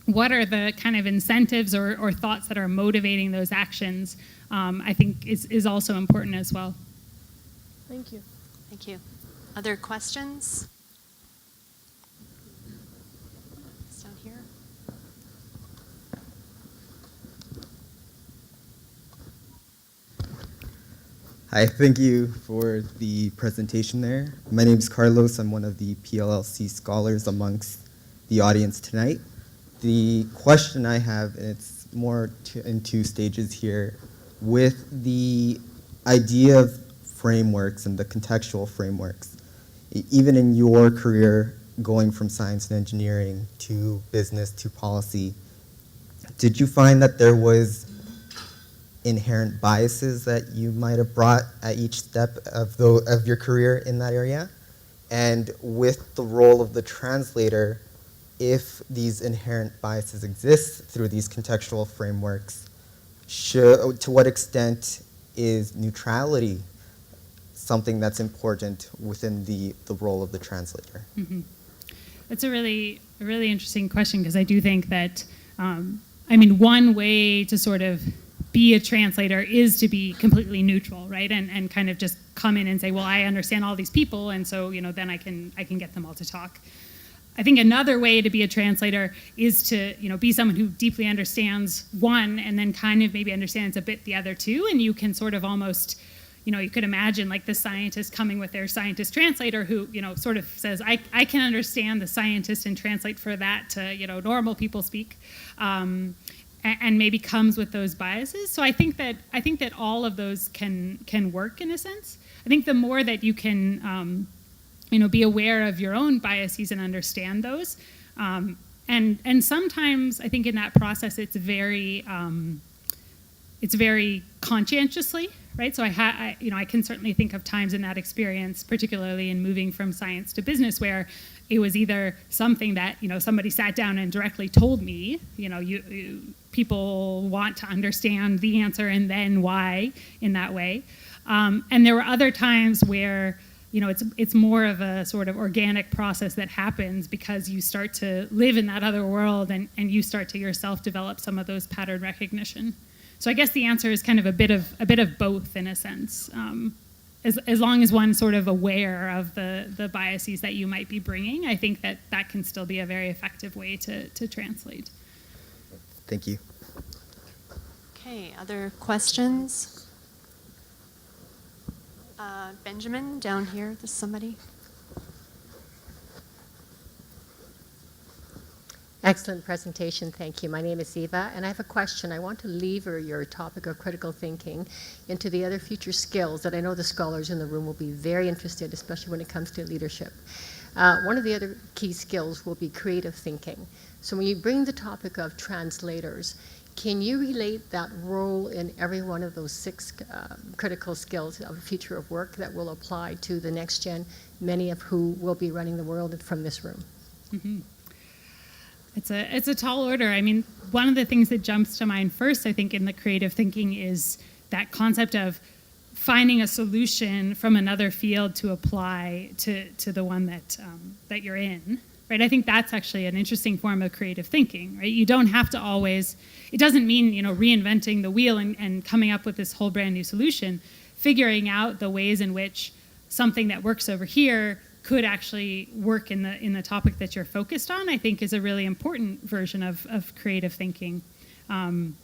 what are the kind of incentives or thoughts that are motivating those actions, I think is also important as well. Thank you. Thank you. Other questions? It's down here. Hi, thank you for the presentation there. My name is Carlos. I'm one of the PLLC scholars amongst the audience tonight. The question I have, and it's more in two stages here, with the idea of frameworks and the contextual frameworks, even in your career going from science and engineering to business to policy, did you find that there was inherent biases that you might have brought at each step of your career in that area? And with the role of the translator, if these inherent biases exist through these contextual frameworks, to what extent is neutrality something that's important within the role of the translator? Mm-hmm. That's a really interesting question, because I do think that, I mean, one way to sort of be a translator is to be completely neutral, right? And kind of just come in and say, well, I understand all these people, and so, you know, then I can get them all to talk. I think another way to be a translator is to, you know, be someone who deeply understands one, and then kind of maybe understands a bit the other two, and you can sort of almost, you know, you could imagine like the scientist coming with their scientist translator who, you know, sort of says, I can understand the scientist and translate for that to, you know, normal people speak, and maybe comes with those biases. So I think that all of those can work in a sense. I think the more that you can, you know, be aware of your own biases and understand those, and sometimes I think in that process it's very conscientiously, right? So I can certainly think of times in that experience, particularly in moving from science to business, where it was either something that, you know, somebody sat down and directly told me, you know, people want to understand the answer and then why in that way, and there were other times where, you know, it's more of a sort of organic process that happens because you start to live in that other world, and you start to yourself develop some of those pattern recognition. So I guess the answer is kind of a bit of both in a sense, as long as one's sort of aware of the biases that you might be bringing. I think that can still be a very effective way to translate. Thank you. Okay, other questions? Benjamin, down here, there's somebody. Excellent presentation, thank you. My name is Eva, and I have a question. I want to lever your topic of critical thinking into the other future skills that I know the scholars in the room will be very interested, especially when it comes to leadership. One of the other key skills will be creative thinking. So when you bring the topic of translators, can you relate that role in every one of those 6 critical skills of the future of work that will apply to the next gen, many of who will be running the world from this room? Mm-hmm. It's a tall order. I mean, one of the things that jumps to mind first, I think, in the creative thinking is that concept of finding a solution from another field to apply to the one that you're in, right? I think that's actually an interesting form of creative thinking, right? You don't have to always, it doesn't mean, reinventing the wheel and coming up with this whole brand new solution. Figuring out the ways in which something that works over here could actually work in the topic that you're focused on, I think is a really important version of creative thinking. And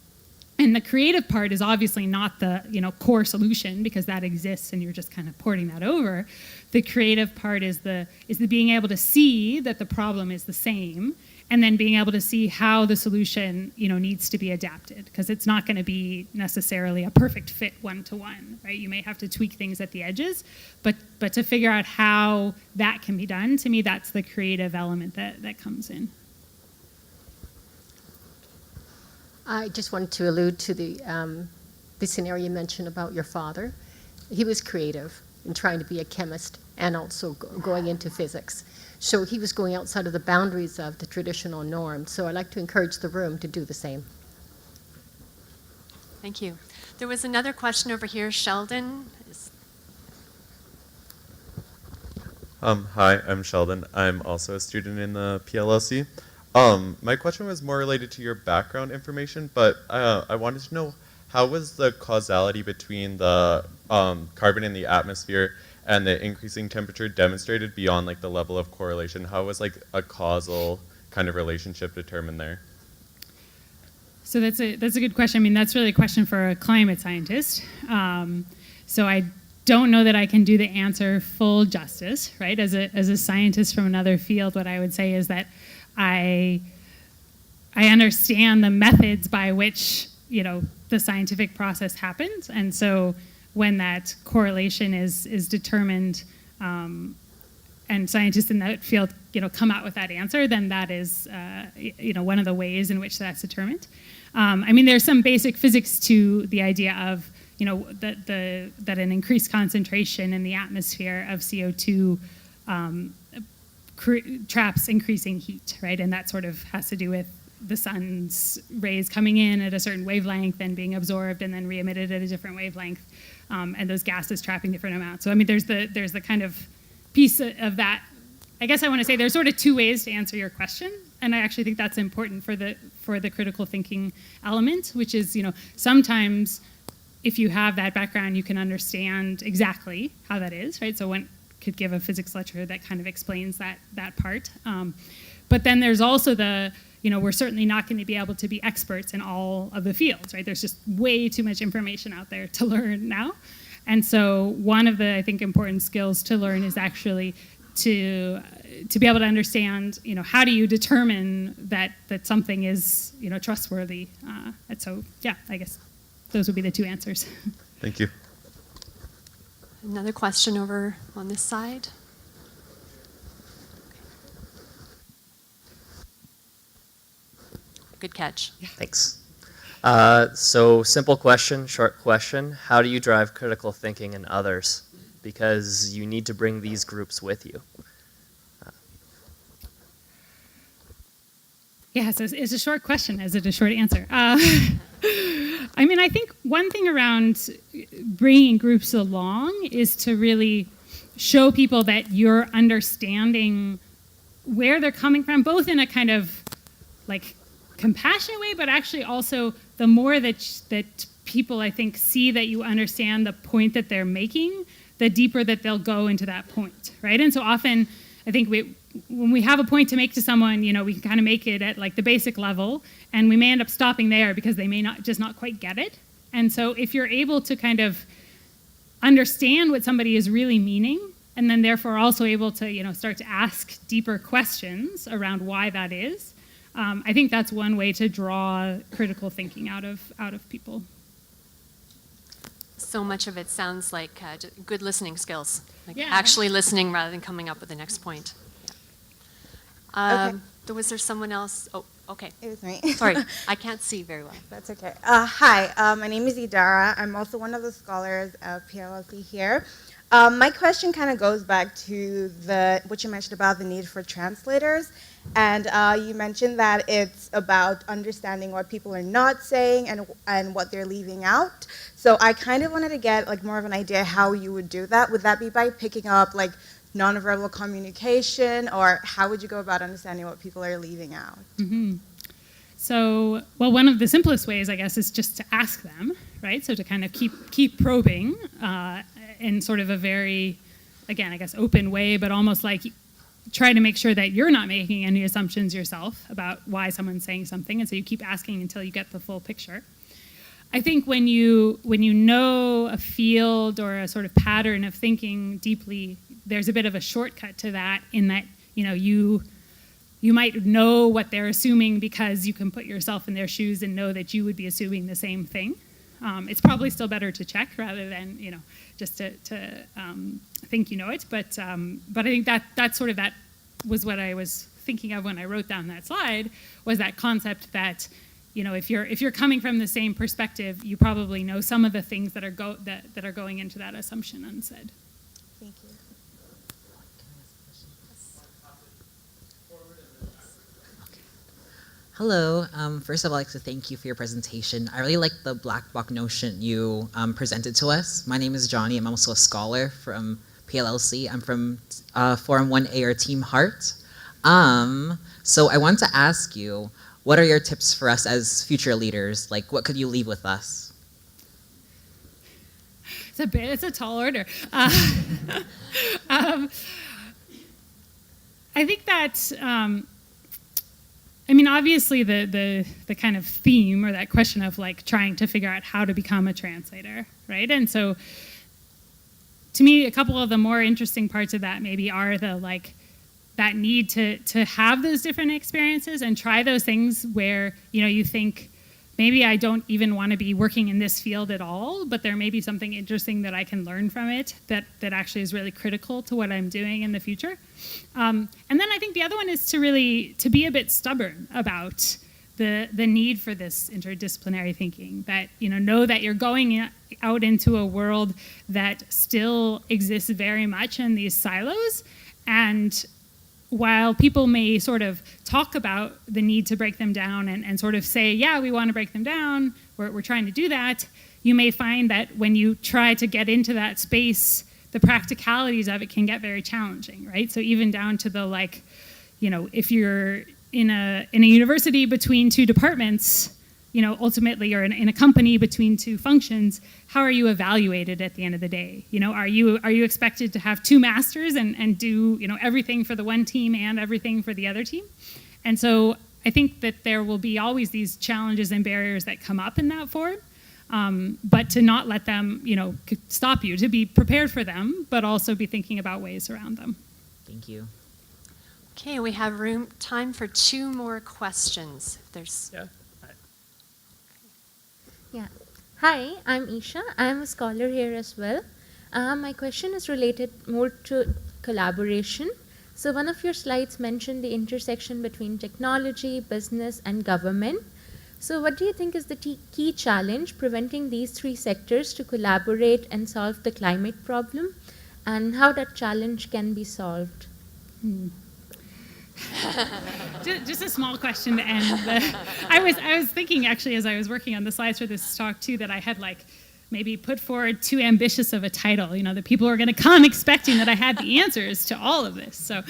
the creative part is obviously not the core solution, because that exists and you're just kind of porting that over. The creative part is the being able to see that the problem is the same, and then being able to see how the solution needs to be adapted, because it's not going to be necessarily a perfect fit one-to-one, right? You may have to tweak things at the edges, but to figure out how that can be done, to me, that's the creative element that comes in. I just wanted to allude to the scenario you mentioned about your father. He was creative in trying to be a chemist and also going into physics. So he was going outside of the boundaries of the traditional norm. So I'd like to encourage the room to do the same. Thank you. There was another question over here. Sheldon. Hi, I'm Sheldon. I'm also a student in the PLLC. My question was more related to your background information, but I wanted to know, how was the causality between the carbon in the atmosphere and the increasing temperature demonstrated beyond like the level of correlation? How was like a causal kind of relationship determined there? So that's a good question. I mean, that's really a question for a climate scientist. So I don't know that I can do the answer full justice, right? As a scientist from another field, what I would say is that I understand the methods by which the scientific process happens, and so when that correlation is determined, and scientists in that field come out with that answer, then that is one of the ways in which that's determined. I mean, there's some basic physics to the idea of that an increased concentration in the atmosphere of CO2 traps increasing heat, right? And that sort of has to do with the sun's rays coming in at a certain wavelength and being absorbed and then re-emitted at a different wavelength, and those gases trapping different amounts. So I mean, there's the kind of piece of that. I guess I want to say there's sort of 2 ways to answer your question, and I actually think that's important for the critical thinking element, which is sometimes if you have that background, you can understand exactly how that is, right? So one could give a physics lecture that kind of explains that part. But then there's also we're certainly not going to be able to be experts in all of the fields, right? There's just way too much information out there to learn now. And so one of the, I think, important skills to learn is actually to be able to understand, how do you determine that something is, trustworthy? And so, yeah, I guess those would be the 2 answers. Thank you. Another question over on this side. Good catch. Thanks. So simple question, short question. How do you drive critical thinking in others? Because you need to bring these groups with you. Yeah, so it's a short question. Is it a short answer? I mean, I think one thing around bringing groups along is to really show people that you're understanding where they're coming from, both in a kind of like compassionate way, but actually also the more that people, I think, see that you understand the point that they're making, the deeper that they'll go into that point, right? And so often, I think when we have a point to make to someone, we can kind of make it at like the basic level, and we may end up stopping there because they may not quite get it. And so if you're able to kind of understand what somebody is really meaning, and then therefore also able to, start to ask deeper questions around why that is, I think that's one way to draw critical thinking out of people. So much of it sounds like good listening skills, like Yeah. actually listening rather than coming up with the next point. Yeah. Was there someone else? Oh, okay. It was me. Sorry, I can't see very well. That's okay. Hi, my name is Idara. I'm also one of the scholars of PLLC here. My question kind of goes back to what you mentioned about the need for translators. And you mentioned that it's about understanding what people are not saying and what they're leaving out. So I kind of wanted to get like more of an idea how you would do that. Would that be by picking up like nonverbal communication, or how would you go about understanding what people are leaving out? Mm-hmm. So, well, one of the simplest ways, I guess, is just to ask them, right? So to kind of keep probing in sort of a very, again, I guess, open way, but almost like try to make sure that you're not making any assumptions yourself about why someone's saying something, and so you keep asking until you get the full picture. I think when you know a field or a sort of pattern of thinking deeply, there's a bit of a shortcut to that in that, you might know what they're assuming because you can put yourself in their shoes and know that you would be assuming the same thing. It's probably still better to check rather than, just to think you know it. But I think that was what I was thinking of when I wrote down that slide, was that concept that, if you're coming from the same perspective, you probably know some of the things that are going into that assumption unsaid. Thank you. Hello. First of all, I'd like to thank you for your presentation. I really like the black box notion you presented to us. My name is Johnny. I'm also a scholar from PLLC. I'm from Forum 1A or Team Heart. So I want to ask you, what are your tips for us as future leaders? Like, what could you leave with us? It's a tall order. I think that, obviously the kind of theme or that question of like trying to figure out how to become a translator, right? And so to me, a couple of the more interesting parts of that maybe are that need to have those different experiences and try those things where, you think, maybe I don't even want to be working in this field at all, but there may be something interesting that I can learn from it that actually is really critical to what I'm doing in the future. And then I think the other one is to be a bit stubborn about the need for this interdisciplinary thinking, that, know that you're going out into a world that still exists very much in these silos. And while people may sort of talk about the need to break them down and sort of say, yeah, we want to break them down, we're trying to do that, you may find that when you try to get into that space, the practicalities of it can get very challenging, right? So even down to the if you're in a university between two departments, ultimately, or in a company between two functions, how are you evaluated at the end of the day? Are you expected to have two masters and do everything for the one team and everything for the other team? And so I think that there will be always these challenges and barriers that come up in that forum, but to not let them stop you, to be prepared for them, but also be thinking about ways around them. Thank you. Okay, we have time for 2 more questions. If there's Yeah. Hi, I'm Isha. I'm a scholar here as well. My question is related more to collaboration. So one of your slides mentioned the intersection between technology, business, and government. So what do you think is the key challenge preventing these 3 sectors to collaborate and solve the climate problem, and how that challenge can be solved? Just a small question to end. I was thinking actually as I was working on the slides for this talk too that I had maybe put forward too ambitious of a title. That people are going to come expecting that I had the answers to all of this. So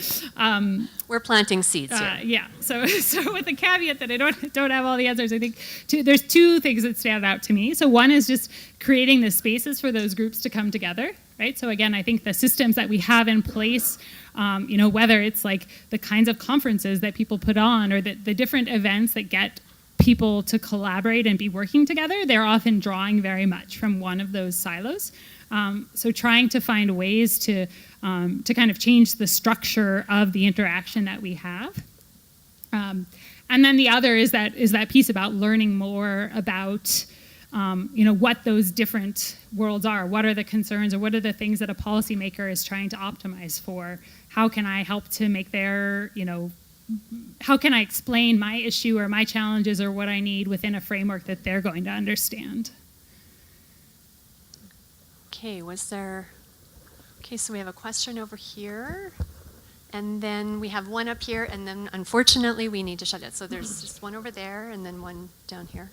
we're planting seeds here. Yeah. So with the caveat that I don't have all the answers, I think there's 2 things that stand out to me. So one is just creating the spaces for those groups to come together. Right? So again, I think the systems that we have in place, whether it's the kinds of conferences that people put on or the different events that get people to collaborate and be working together, they're often drawing very much from one of those silos. So trying to find ways to kind of change the structure of the interaction that we have. And then the other is that piece about learning more about what those different worlds are. What are the concerns, or what are the things that a policymaker is trying to optimize for? How can I help to make their, how can I explain my issue or my challenges or what I need within a framework that they're going to understand? Okay, so we have a question over here. And then we have one up here, and then unfortunately we need to shut it. So there's just one over there and then one down here.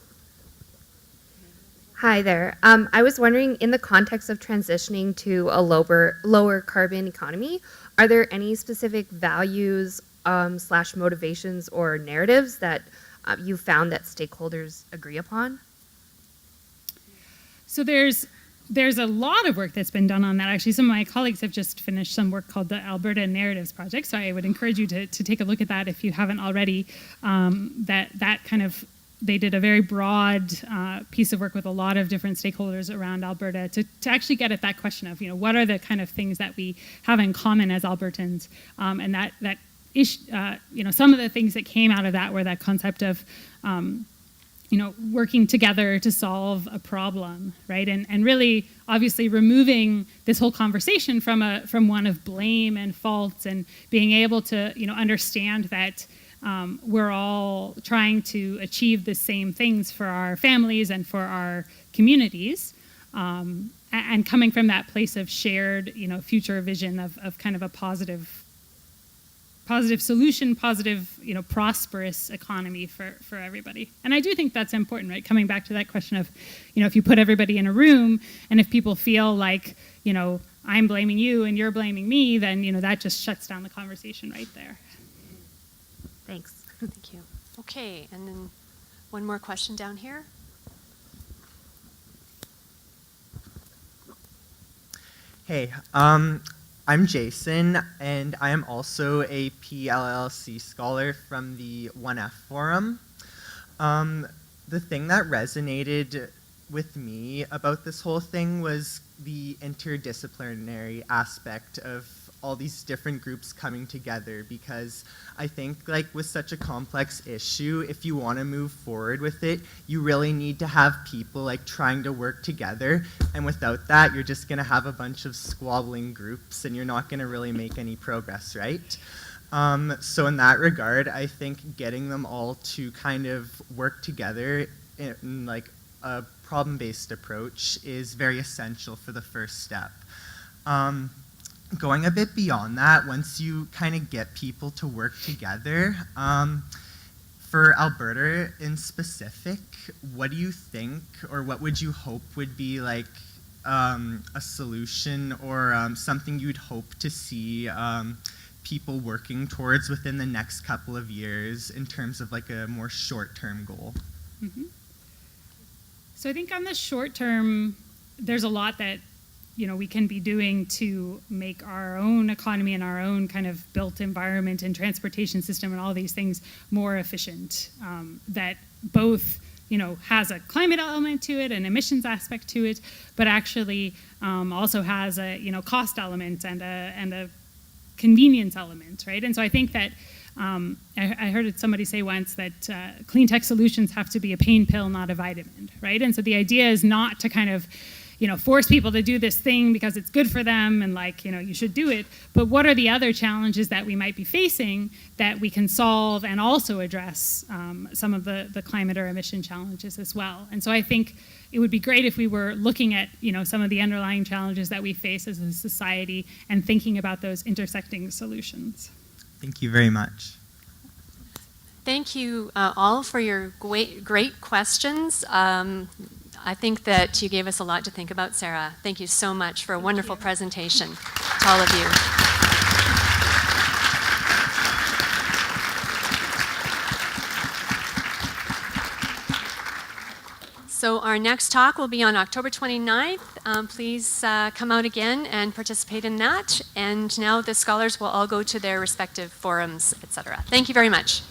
Hi there. I was wondering, in the context of transitioning to a lower carbon economy, are there any specific values / motivations or narratives that you found that stakeholders agree upon? So there's a lot of work that's been done on that. Actually, some of my colleagues have just finished some work called the Alberta Narratives Project. So I would encourage you to take a look at that if you haven't already. They did a very broad piece of work with a lot of different stakeholders around Alberta to actually get at that question of, what are the kind of things that we have in common as Albertans, and some of the things that came out of that were that concept of working together to solve a problem, right? And really, obviously, removing this whole conversation from one of blame and fault, and being able to, understand that we're all trying to achieve the same things for our families and for our communities, and coming from that place of shared, future vision of kind of a positive solution, positive, prosperous economy for everybody. And I do think that's important, right? Coming back to that question of, if you put everybody in a room and if people feel like, I'm blaming you and you're blaming me, then, that just shuts down the conversation right there. Thanks. Thank you. Okay, and then one more question down here. Hey, I'm Jason, and I am also a PLLC scholar from the 1F Forum. The thing that resonated with me about this whole thing was the interdisciplinary aspect of all these different groups coming together, because I think, like, with such a complex issue, if you want to move forward with it, you really need to have people like trying to work together, and without that, you're just going to have a bunch of squabbling groups and you're not going to really make any progress, right? So in that regard, I think getting them all to kind of work together in like a problem-based approach is very essential for the first step. Going a bit beyond that, once you kind of get people to work together, for Alberta in specific, what do you think, or what would you hope would be like a solution or something you'd hope to see people working towards within the next couple of years in terms of like a more short-term goal? Mm-hmm. So I think on the short term, there's a lot that we can be doing to make our own economy and our own kind of built environment and transportation system and all these things more efficient. That both, has a climate element to it, an emissions aspect to it, but actually also has a, cost element and a convenience element, right? And so I think that I heard somebody say once that clean tech solutions have to be a pain pill, not a vitamin, right? And so the idea is not to kind of force people to do this thing because it's good for them and you should do it. But what are the other challenges that we might be facing that we can solve and also address some of the climate or emission challenges as well? And so I think it would be great if we were looking at, some of the underlying challenges that we face as a society and thinking about those intersecting solutions. Thank you very much. Thank you all for your great questions. I think that you gave us a lot to think about, Sarah. Thank you so much for a wonderful presentation to all of you. So our next talk will be on October 29th. Please come out again and participate in that. And now the scholars will all go to their respective forums, etc. Thank you very much.